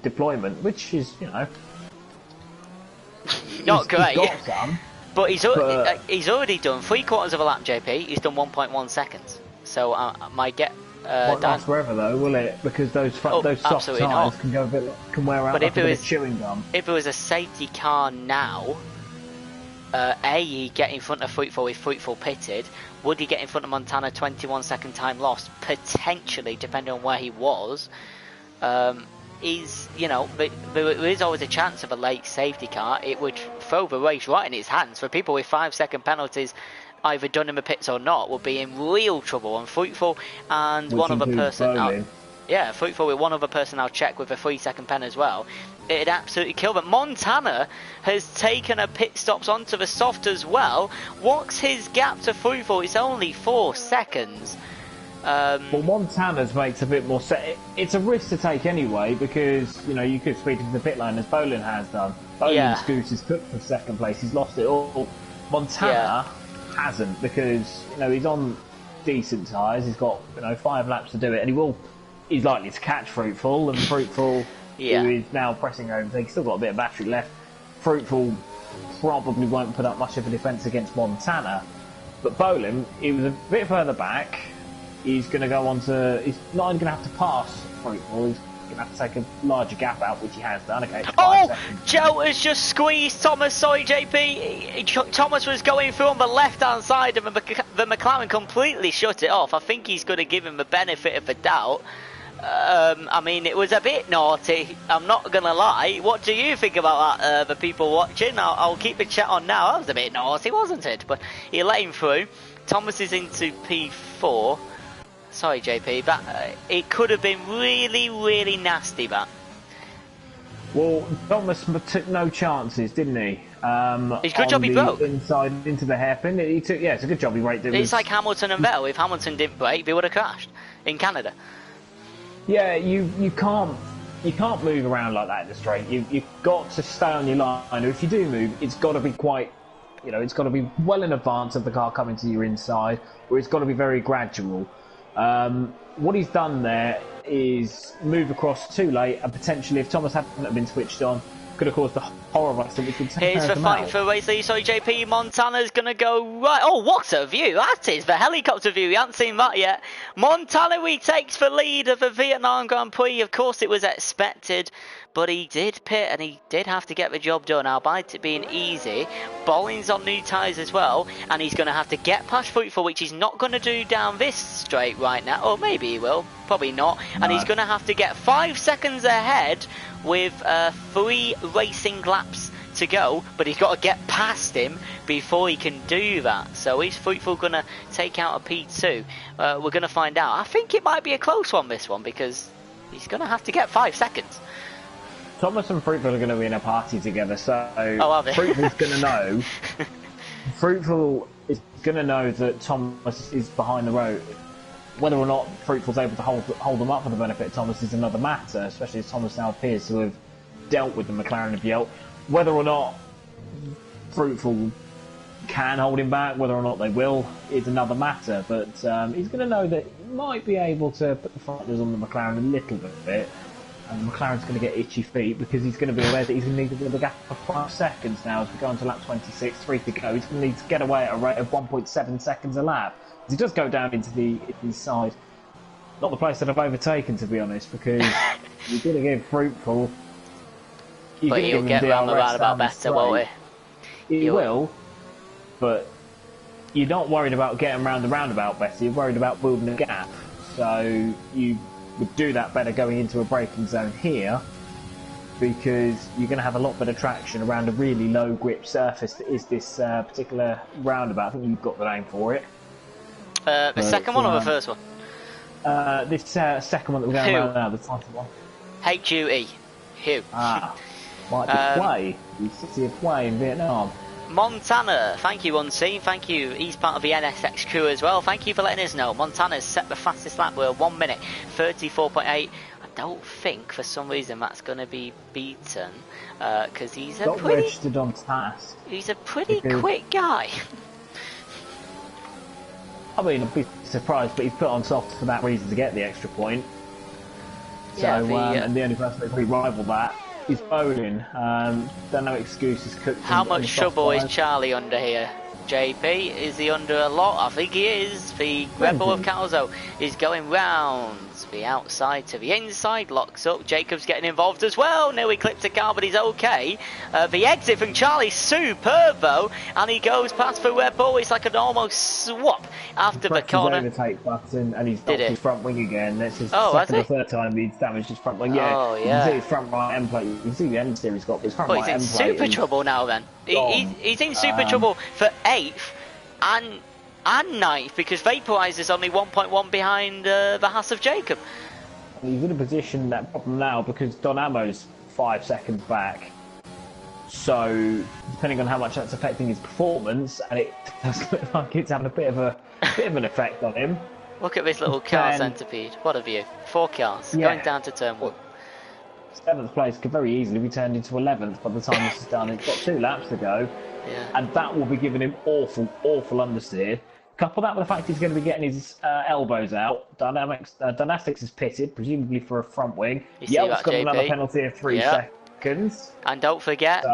deployment, which is, not great. He's got some, but he's already done 3/4 of a lap, JP. He's done 1.1 seconds. So Won't last forever though, will it? Because those soft tyres can wear out like a bit of chewing gum. If it was a safety car now, he'd get in front of Fruitful if Fruitful pitted. Would he get in front of Montana 21-second time lost? Potentially, depending on where he was. There is always a chance of a late safety car. It would throw the race right in his hands. For people with 5-second penalties, either done in the pits or not, will be in real trouble. And Fruitful and one other person, Fruitful with one other person I'll check with a 3-second pen as well. It'd absolutely kill them. Montana has taken a pit stops onto the soft as well. What's his gap to Fruitful? It's only 4 seconds. Well, Montana's makes a bit more sense. It's a risk to take anyway, because you could speed into the pit lane as Bolin has done. Bolin's goose is cooked for second place. He's lost it all. Montana hasn't, because he's on decent tyres. He's got 5 laps to do it, and he's likely to catch Fruitful, and Fruitful who is now pressing over. He's still got a bit of battery left. Fruitful probably won't put up much of a defence against Montana, but Bolin, he was a bit further back. He's going to go on to... He's not only going to have to pass Fruitful, he's going to have to take a larger gap out, which he has done. Okay, Joe has just squeezed Thomas. Sorry, JP. Thomas was going through on the left-hand side, and the McLaren completely shut it off. I think he's going to give him the benefit of the doubt. It was a bit naughty, I'm not going to lie. What do you think about that, the people watching? I'll keep the chat on now. That was a bit naughty, wasn't it? But he let him through. Thomas is into P4. Sorry, JP, but it could have been really, really nasty, that. Well, Thomas took no chances, didn't he? It's a good job he broke. Inside into the hairpin. He took, it's a good job he braked. It's like Hamilton and Vettel. If Hamilton didn't brake, they would have crashed in Canada. Yeah, you can't move around like that in the straight. You've got to stay on your line. And if you do move, it's got to be quite, it's got to be well in advance of the car coming to your inside, or it's got to be very gradual. What he's done there is move across too late, and potentially, if Thomas hadn't been switched on, could have caused a horrible accident. Here's the fight for race lead. Sorry, JP. Montana's going to go right. Oh, what a view that is. The helicopter view. We haven't seen that yet. Montana retakes the lead of the Vietnam Grand Prix. Of course, it was expected, but he did pit, and he did have to get the job done. Albeit it being easy. Bolling's on new tyres as well, and he's going to have to get past Fruitful, which he's not going to do down this straight right now. Or maybe he will. Probably not. No. And he's going to have to get 5 seconds ahead with 3 racing laps to go, but he's got to get past him before he can do that. So is Fruitful going to take out a P2? We're going to find out. I think it might be a close one, this one, because he's going to have to get 5 seconds. Thomas and Fruitful are going to be in a party together, so Fruitful's going to know. Fruitful is going to know that Thomas is behind the road. Whether or not Fruitful's able to hold them up for the benefit of Thomas is another matter, especially as Thomas now appears to have dealt with the McLaren of Yelp. Whether or not Fruitful can hold him back, whether or not they will, is another matter. But he's going to know that he might be able to put the front wheels on the McLaren a little bit, and the McLaren's going to get itchy feet, because he's going to be aware that he's going to need a bit of a gap of 5 seconds now as we go on to lap 26, 3 to go. He's going to need to get away at a rate of 1.7 seconds a lap. He does go down into the side. Not the place that I've overtaken, to be honest, because you're going to give Fruitful. But he'll get round the roundabout better, won't he? He will, but you're not worried about getting round the roundabout better, you're worried about building a gap. So you would do that better going into a braking zone here, because you're going to have a lot better traction around a really low grip surface that is this particular roundabout. I think you've got the name for it. The second one or the first one? This second one that we're going around now, the title one. HUE. Hugh. Might be Hue, the city of Hue in Vietnam. Montana, thank you Unseen, thank you. He's part of the NSX crew as well. Thank you for letting us know. Montana's set the fastest lap with 1 minute 34.8. I don't think for some reason that's going to be beaten, because he's a pretty registered on task. He's a pretty quick guy. I mean, I'd be surprised, but he's put on soft for that reason, to get the extra point. So, and the only person that can rival that is Bolin. Don't know excuses cooked. How much trouble is Charlie under here? JP. Is he under a lot? I think he is. The Red Bull of Calzo is going round the outside to the inside, locks up. Jacob's getting involved as well. Nearly clipped a car, but he's okay. The exit from Charlie's superb though, and he goes past the Red Bull. It's like an almost swap after the corner. His overtake button, and he's knocked his front wing again. That's his second or third time he's damaged his front wing. Yeah, you can see his front right end plate. You can see the end steer he's got. His front right end plate. He's in super trouble now. Then he's in super trouble for 8th and 9th because Vaporizer's only 1.1 behind the Haas of Jacob. He's in a position that problem now because Don Amo's 5 seconds back. So depending on how much that's affecting his performance, and it does look like it's having a bit of an effect on him. Look at this little car centipede. What a view! 4 cars going down to turn 1. 7th place could very easily be turned into 11th by the time this is done. It's got 2 laps to go, and that will be giving him awful understeer. Couple that with the fact he's going to be getting his elbows out. Dynastics is pitted, presumably for a front wing. Yelp's got another penalty of 3 seconds. And don't forget,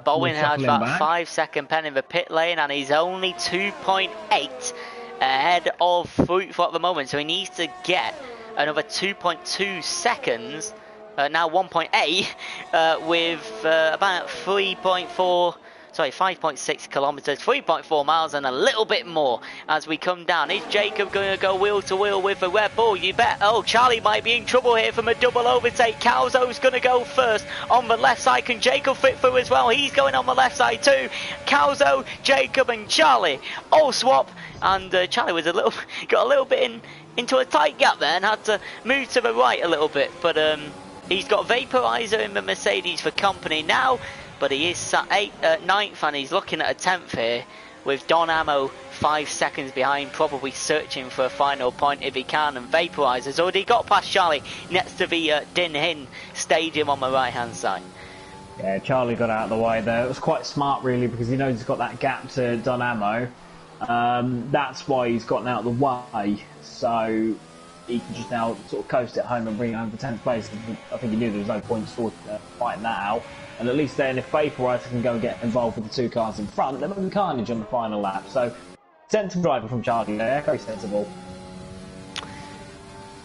Bowen had that 5-second pen in the pit lane, and he's only 2.8 ahead of Fruitful at the moment. So he needs to get another 2.2 seconds. Now 1.8 with about 5.6 kilometers, 3.4 miles and a little bit more as we come down. Is Jacob going to go wheel to wheel with the Red Bull? You bet. Oh, Charlie might be in trouble here from a double overtake. Calzo's going to go first on the left side. Can Jacob fit through as well? He's going on the left side too. Calzo, Jacob and Charlie all swap, and Charlie was got a little bit into a tight gap there and had to move to the right a little bit, but he's got Vaporizer in the Mercedes for company now, but he is sat 9th and he's looking at a 10th here with Don Ammo 5 seconds behind, probably searching for a final point if he can, and Vaporizer's already got past Charlie next to the Din Hin Stadium on the right hand side. Yeah, Charlie got out of the way there. It was quite smart really because he knows he's got that gap to Don Ammo. That's why he's gotten out of the way, so he can just now sort of coast it home and bring it home for 10th place. I think he knew there was no point sort of fighting that out. And at least then, if Vaporizer can go and get involved with the 2 cars in front, there might be carnage on the final lap. So, sensible driver from Charlie there, very sensible.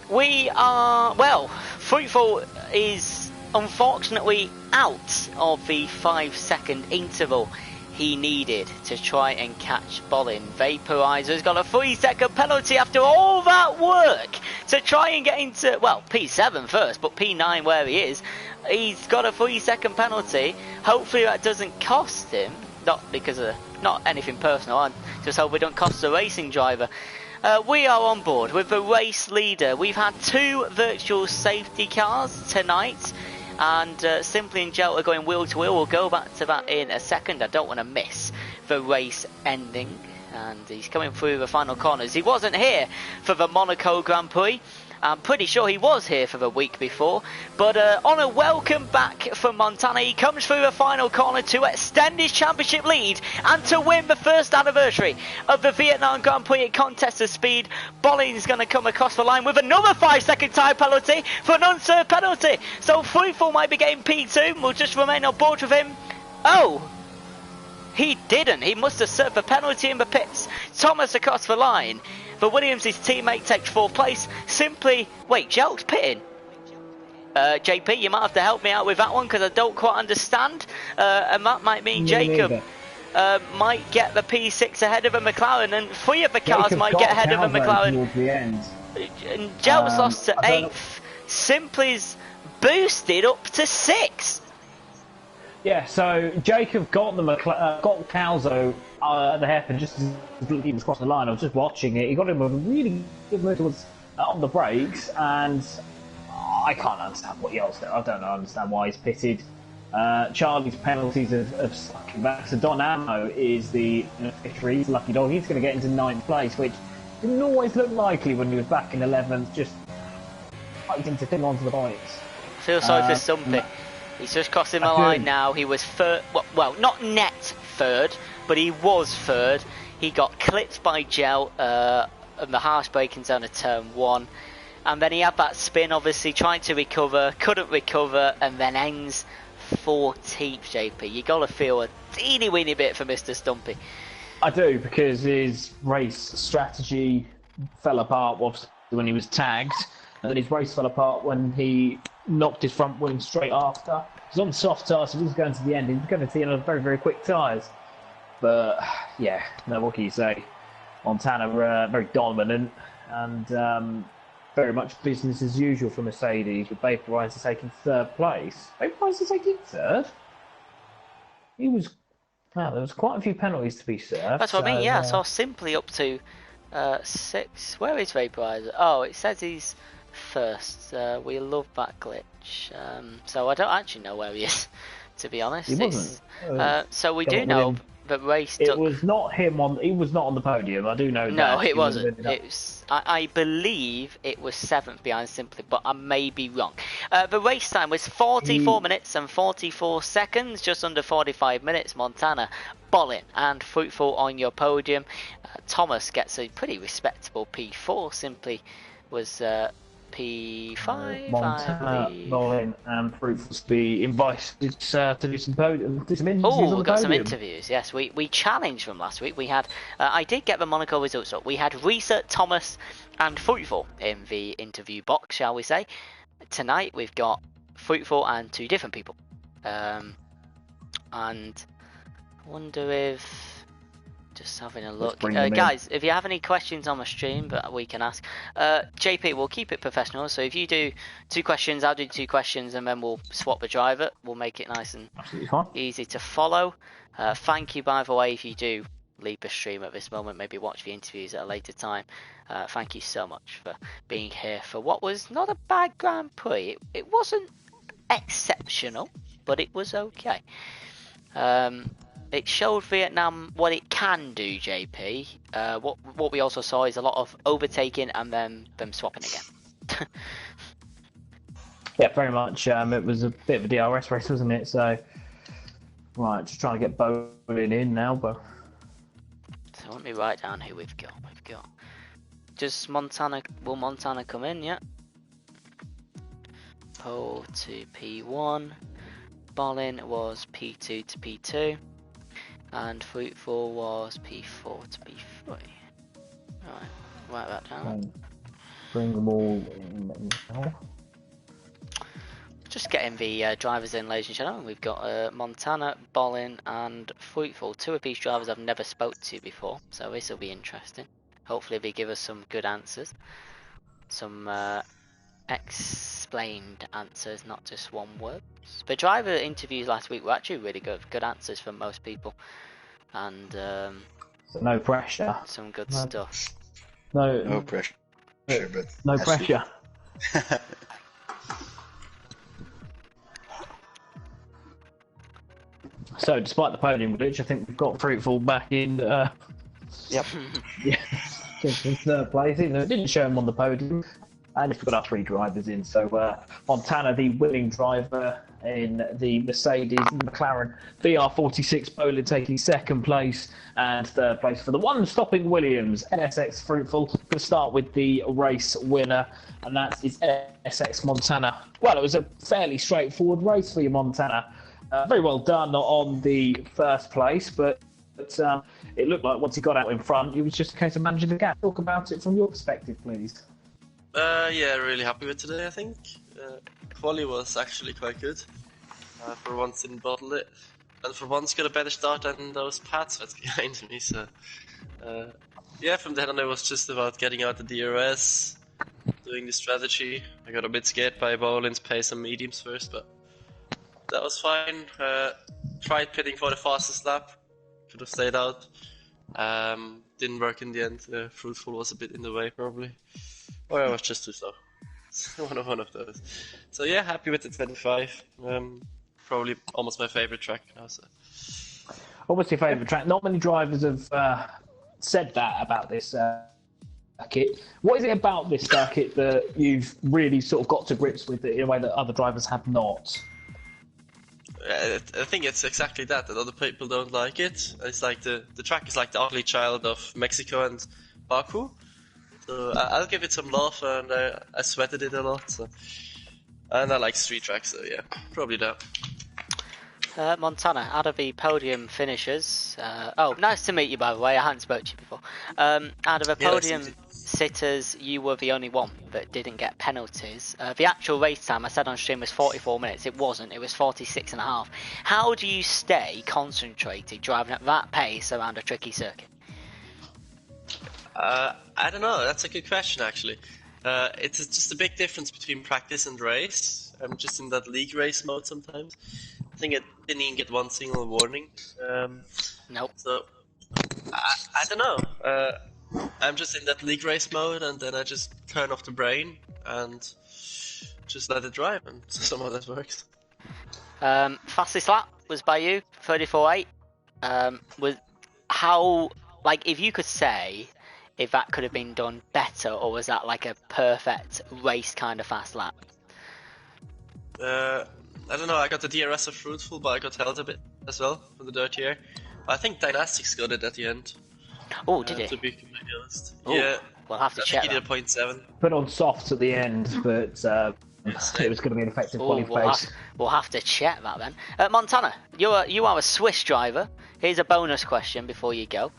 We are, well, Fruitful is unfortunately out of the 5-second interval he needed to try and catch Bolin. Vaporizer's got a 3-second penalty after all that work to try and get into, well, P7 first, but P9 where he is. He's got a 3-second penalty. Hopefully that doesn't cost him, not because of, not anything personal, I just hope it don't cost the racing driver. We are on board with the race leader. We've had 2 virtual safety cars tonight, and Simply and Gel are going wheel to wheel. We'll go back to that in a second. I don't want to miss the race ending, and he's coming through the final corners. He wasn't here for the Monaco Grand Prix. I'm pretty sure he was here for the week before, but on a welcome back from Montana, he comes through the final corner to extend his championship lead and to win the first anniversary of the Vietnam Grand Prix at Contest of Speed. Bolin's going to come across the line with another 5-second time penalty for an unserved penalty, so Fruitful might be getting P2. We'll just remain on board with him. Oh, he didn't. He must have served the penalty in the pits. Thomas across the line. For Williams, his teammate takes 4th place. Simply, wait, Jelk's pitting. JP, you might have to help me out with that one because I don't quite understand. And that might mean Jacob might get the P6 ahead of a McLaren, and 3 of the cars might get ahead of a McLaren. The end. And Jelk's lost to 8th. Simply's boosted up to 6th. Yeah, so Jacob got got Calzo the hairpin just as he was crossing the line. I was just watching it. He got him with a really good move towards on the brakes, and I can't understand what he else there. I don't understand why he's pitted. Charlie's penalties have stuck him back. So Don Ammo is the beneficiary. He's a lucky dog. He's going to get into 9th place, which didn't always look likely when he was back in 11th, just fighting to cling onto the bikes. I feel sorry for Stumpy. He's just crossing the line now. He was third, well, not net third, but he was third. He got clipped by Gel in the harsh braking zone of turn 1. And then he had that spin, obviously, trying to recover, couldn't recover, and then ends 14th, JP. You got to feel a teeny weeny bit for Mr. Stumpy. I do, because his race strategy fell apart when he was tagged, and then his race fell apart when he knocked his front wing straight after. He's on soft tyres, so he's going to the end. He's going to the end on very, very quick tyres. But, yeah, no, what can you say? Montana were very dominant, and very much business as usual for Mercedes, with Vaporizer taking third place. Vaporizer taking third? Wow, there was quite a few penalties to be served. That's what I mean, yeah. So simply up to 6. Where is Vaporizer? Oh, it says he's first. We love that glitch. So I don't actually know where he is, to be honest. He wasn't. So we do know that race. It was not him on. He was not on the podium. I do know that. No, it wasn't. It was. I believe it was 7th behind simply, but I may be wrong. The race time was 44 minutes and 44 seconds, just under 45 minutes. Montana, Bolin and Fruitful on your podium. Thomas gets a pretty respectable P4. Simply was P5. Montana, Bolin and Fruitful to be invited to do some interviews. Oh, we got some interviews. Yes, we challenged them last week. We had I did get the Monaco results up. We had Risa, Thomas and Fruitful in the interview box, shall we say. Tonight we've got Fruitful and 2 different people. And I wonder if... Just having a look. Guys, if you have any questions on the stream that we can ask, JP, we'll keep it professional. So if you do 2 questions, I'll do 2 questions, and then we'll swap the driver. We'll make it nice and easy to follow. Thank you, by the way, if you do leave the stream at this moment, maybe watch the interviews at a later time. Thank you so much for being here for what was not a bad Grand Prix. It wasn't exceptional, but it was okay. It showed Vietnam what it can do, JP. What we also saw is a lot of overtaking and then them swapping again. Yeah, very much. It was a bit of a DRS race, wasn't it? So, right, just trying to get Bolin in now, but... So let me write down who we've got. Just Montana. Will Montana come in? Yeah. Pole to P1. Bolin was P2 to P2. And Fruitful was P4 to P3. Right, write that down. Bring them all in now. Just getting the drivers in, ladies and gentlemen. We've got Montana, Bolin and Fruitful. 2 of these drivers I've never spoke to before, so this will be interesting. Hopefully they give us some good answers. Some explained answers, not just one word. The driver interviews last week were actually really good answers from most people, and so no pressure. Some good stuff. No pressure, but no pressure. So, despite the podium glitch, I think we've got Fruitful back in. Yep. Yeah, just in third place, even though it didn't show him on the podium. And we've got our 3 drivers in. So Montana, the winning driver in the Mercedes and McLaren VR46, Bolin taking 2nd place, and 3rd place for the one-stopping Williams. NSX Fruitful. Going to start with the race winner, and that is NSX Montana. Well, it was a fairly straightforward race for you, Montana. Very well done on the 1st place, but it looked like once he got out in front, it was just a case of managing the gap. Talk about it from your perspective, please. Yeah, really happy with today, I think. Quali was actually quite good. For once didn't bottle it. And for once got a better start than those pads that's behind me, so... yeah, from then on it was just about getting out the DRS, doing the strategy. I got a bit scared by Bolin's pace and mediums first, but that was fine. Tried pitting for the fastest lap. Could have stayed out. Didn't work in the end. Fruitful was a bit in the way, probably. Or I was just too slow. one of those. So yeah, happy with the 25. Probably almost my favorite track now. So. Almost your favourite track. Not many drivers have said that about this circuit. What is it about this circuit that you've really sort of got to grips with it in a way that other drivers have not? I think it's exactly that other people don't like it. It's like the track is like the ugly child of Mexico and Baku. So I'll give it some love, and I sweated it a lot. So. And I like street tracks, so yeah, probably that. Montana, out of the podium finishers, oh, nice to meet you, by the way. I hadn't spoken to you before. Out of the podium sitters, you were the only one that didn't get penalties. The actual race time, I said on stream, was 44 minutes. It wasn't. It was 46 and a half. How do you stay concentrated driving at that pace around a tricky circuit? I don't know. That's a good question, actually. It's just a big difference between practice and race. I'm just in that league race mode sometimes. I think I didn't even get one single warning. Nope. So, I don't know. I'm just in that league race mode, and then I just turn off the brain and just let it drive, and somehow that works. Fastest lap was by you, 34.8. How, like, if you could say if that could have been done better, or was that like a perfect race kind of fast lap? I don't know, I got the DRS of Fruitful, but I got held a bit as well for the dirty air. I think Dynastics got it at the end. Oh, did it? To be completely honest. Ooh, yeah. We'll have to check. He did a 0.7. Put on softs at the end, but it was going to be an effective qualification. We'll have to check that then. Montana, you are a Swiss driver. Here's a bonus question before you go.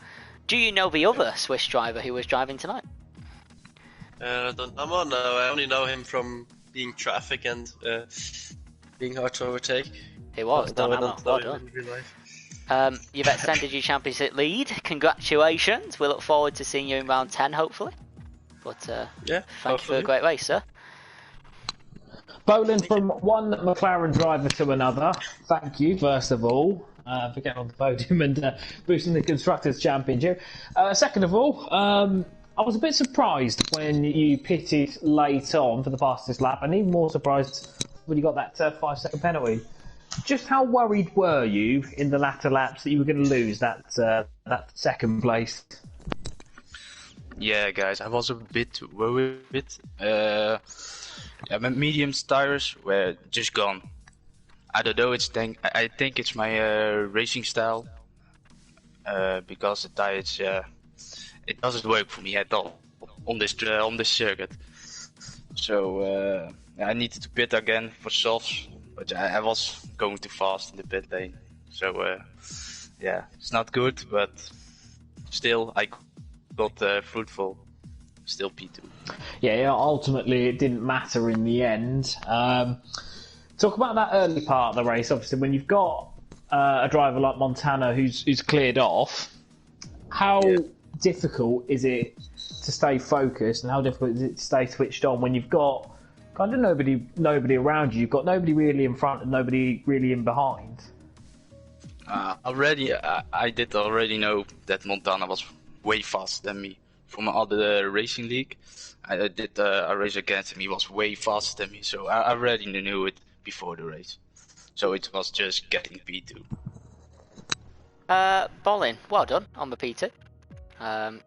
Do you know the other Swiss driver who was driving tonight? Don't know. No, I only know him from being traffic and being hard to overtake. He was. Don Hammer. Well done. You've extended your championship lead. Congratulations. We look forward to seeing you in round 10, hopefully. But yeah, thank you for a great race, sir. Bowling from one McLaren driver to another. Thank you, first of all, for getting on the podium and boosting the Constructors' Championship. Second of all, I was a bit surprised when you pitted late on for the fastest lap, and even more surprised when you got that 5-second penalty. Just how worried were you in the latter laps that you were going to lose that second place? Yeah, guys, I was a bit worried. My medium tires were just gone. I don't know. I think it's my racing style because the tires it doesn't work for me at all on this circuit. So I needed to pit again for softs, but I was going too fast in the pit lane. So yeah, it's not good, but still I got Fruitful. Still P2. Yeah, ultimately it didn't matter in the end. Talk about that early part of the race. Obviously, when you've got a driver like Montana who's cleared off, how difficult is it to stay focused, and how difficult is it to stay switched on when you've got kind of nobody around you? You've got nobody really in front and nobody really in behind. I did already know that Montana was way faster than me. From other racing league, I did a race against him. He was way faster than me, so I already knew it before the race. So it was just getting P2. Bolin, well done on the P2.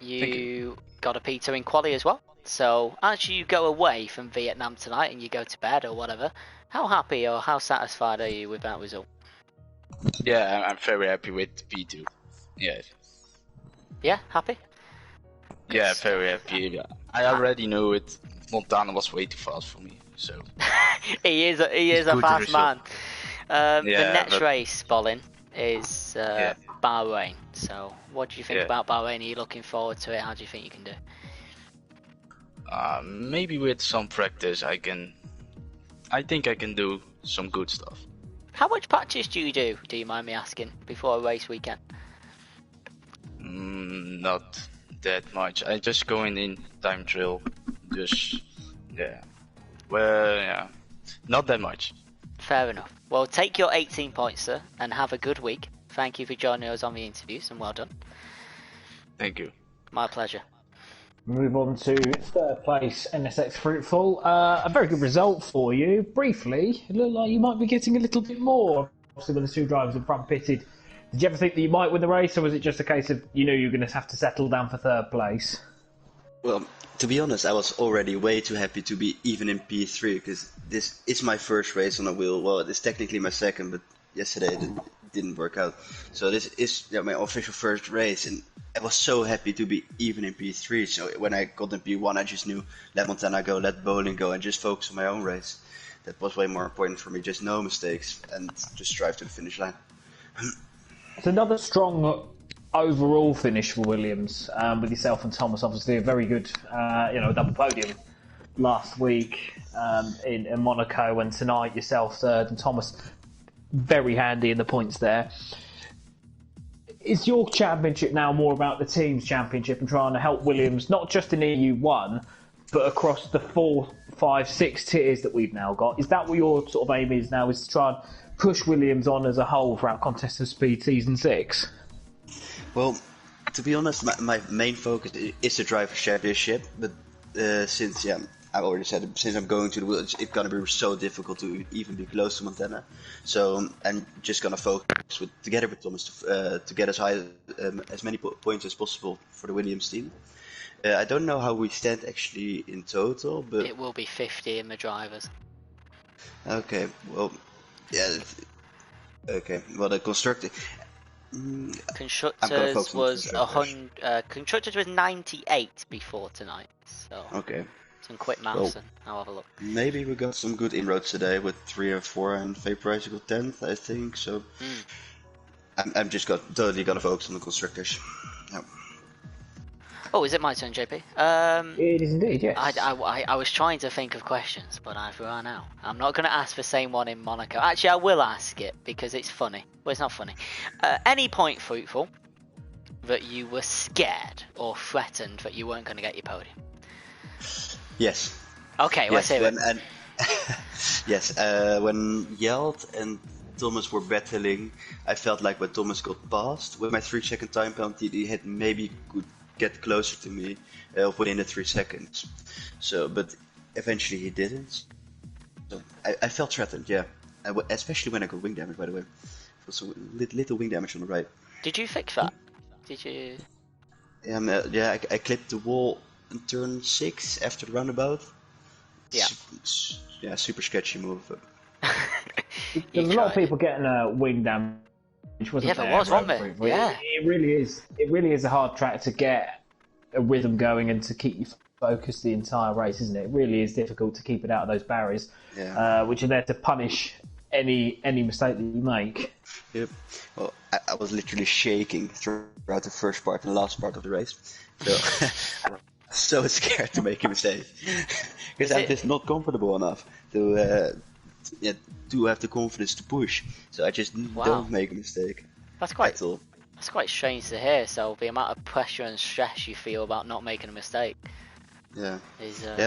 You got a P2 in quali as well. So as you go away from Vietnam tonight and you go to bed or whatever, how happy or how satisfied are you with that result? Yeah, I'm very happy with P2. Yeah. Yeah, happy? Yeah, very happy. I already knew it. Montana was way too fast for me, so. he is a fast man. The next race, Bolin, is Bahrain. So, what do you think about Bahrain? Are you looking forward to it? How do you think you can do? Maybe with some practice, I think I can do some good stuff. How much practice do you do? Do you mind me asking before a race weekend? Not that much. I just go in time drill. Not that much. Fair enough. Well, take your 18 points, sir, and have a good week. Thank you for joining us on the interviews, and well done. Thank you. My pleasure. Move on to third place, NSX Fruitful. A very good result for you. Briefly, it looked like you might be getting a little bit more. Obviously, when the two drivers in front pitted, did you ever think that you might win the race, or was it just a case of you knew you were going to have to settle down for third place? Well, to be honest, I was already way too happy to be even in P3 because this is my first race on a wheel. Well, it's technically my second, but yesterday it didn't work out. So this is my official first race, and I was so happy to be even in P3. So when I got in P1, I just knew let Montana go, let Bowling go, and just focus on my own race. that was way more important for me. Just no mistakes and just drive to the finish line. It's another strong overall finish for Williams, with yourself and Thomas. Obviously, a very good, double podium last week in Monaco, and tonight yourself third and Thomas very handy in the points there. Is your championship now more about the team's championship and trying to help Williams, not just in EU1, but across the 4, 5, 6 tiers that we've now got? Is that what your sort of aim is now, is to try and push Williams on as a whole throughout Contest of Speed Season 6? Well, to be honest, my main focus is the driver championship, but since I already said, since I'm going to the wheel, it's gonna be so difficult to even be close to Montana. So I'm just gonna focus together with Thomas to get as high as many points as possible for the Williams team. I don't know how we stand actually in total, but it will be 50 in the drivers. Okay, well, yeah. Okay, well the constructor. Constructors was 100. Constructors was 98 before tonight. So okay. Some quick maths, and I'll have a look. Maybe we got some good inroads today with 3 and 4, and Vaporizer got 10th, I think. So I'm just totally gonna focus on the constructors. Yeah. Oh, is it my turn, JP? It is indeed, yes. I was trying to think of questions, but I've run out. I'm not going to ask the same one in Monaco. Actually, I will ask it because it's funny. Well, it's not funny. Any point, Fruitful, that you were scared or threatened that you weren't going to get your podium? Yes. Okay, let's say it. Yes, when Yeld and Thomas were battling, I felt like when Thomas got past, with my 3-second time penalty, he had maybe could get closer to me within the 3 seconds. So, but eventually he didn't. So I felt threatened, yeah. Especially when I got wing damage, by the way. So little wing damage on the right. Did you fix that? Did you? Yeah, I clipped the wall in turn 6 after the roundabout. Yeah. Yeah, super sketchy move. There's a lot of people getting wing damage. Yeah, there was, wasn't there? Yeah. It really is. It really is a hard track to get a rhythm going and to keep you focused the entire race, isn't it? It really is difficult to keep it out of those barriers, which are there to punish any mistake that you make. Yep. Well, I was literally shaking throughout the first part and the last part of the race, so I was so scared to make a mistake because I'm just not comfortable enough to have the confidence to push. So I just don't make a mistake. That's quite strange to hear. So the amount of pressure and stress you feel about not making a mistake. Yeah.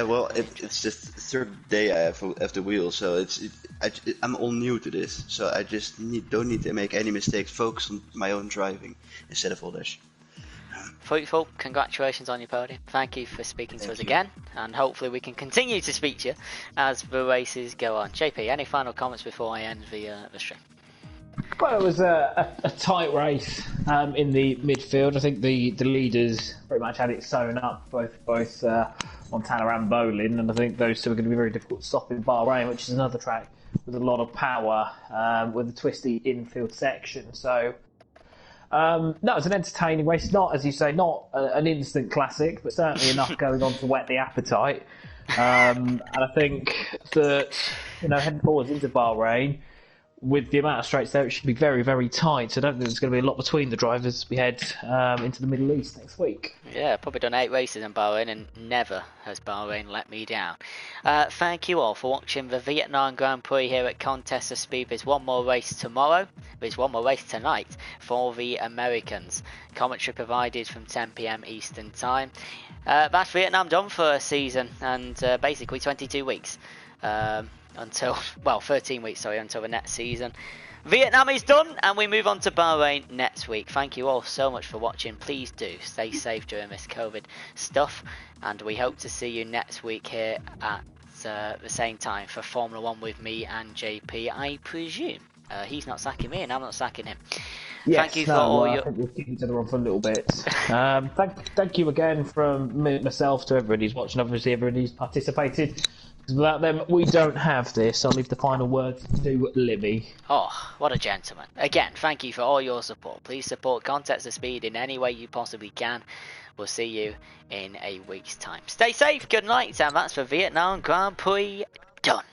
Well, it's just the third day I have the wheel, so I'm all new to this. So I just don't need to make any mistakes. Focus on my own driving instead of all this. Fruitful, congratulations on your podium. Thank you for speaking to us again, and hopefully we can continue to speak to you as the races go on. JP, any final comments before I end the stream? Well, it was a tight race in the midfield. I think the leaders pretty much had it sewn up, both Montana and Bolin, and I think those two are going to be very difficult to stop in Bahrain, which is another track with a lot of power, with a twisty infield section. So no, it's an entertaining race. Not, as you say, not an instant classic, but certainly enough going on to whet the appetite. And I think that, heading forwards into Bahrain, with the amount of straights there, it should be very, very tight. So I don't think there's going to be a lot between the drivers as we head into the Middle East next week. Yeah, probably done 8 races in Bahrain, and never has Bahrain let me down. Thank you all for watching the Vietnam Grand Prix here at Contest of Speed. There's one more race tomorrow. There's one more race tonight for the Americans. Commentary provided from 10 PM Eastern Time. That's Vietnam done for a season, and basically 22 weeks. Until 13 weeks, until the next season. Vietnam is done, and we move on to Bahrain next week. Thank you all so much for watching. Please do stay safe during this COVID stuff, and we hope to see you next week here at the same time for Formula 1 with me and JP, I presume. He's not sacking me, and I'm not sacking him. Yes, thank you for all your... I think we'll keep each other on for a little bit. Thank you again from myself to everybody who's watching, obviously everybody who's participated. Without them, we don't have this. I'll leave the final words to Libby. Oh, what a gentleman. Again, thank you for all your support. Please support Contest of Speed in any way you possibly can. We'll see you in a week's time. Stay safe, good night, and that's for Vietnam Grand Prix done.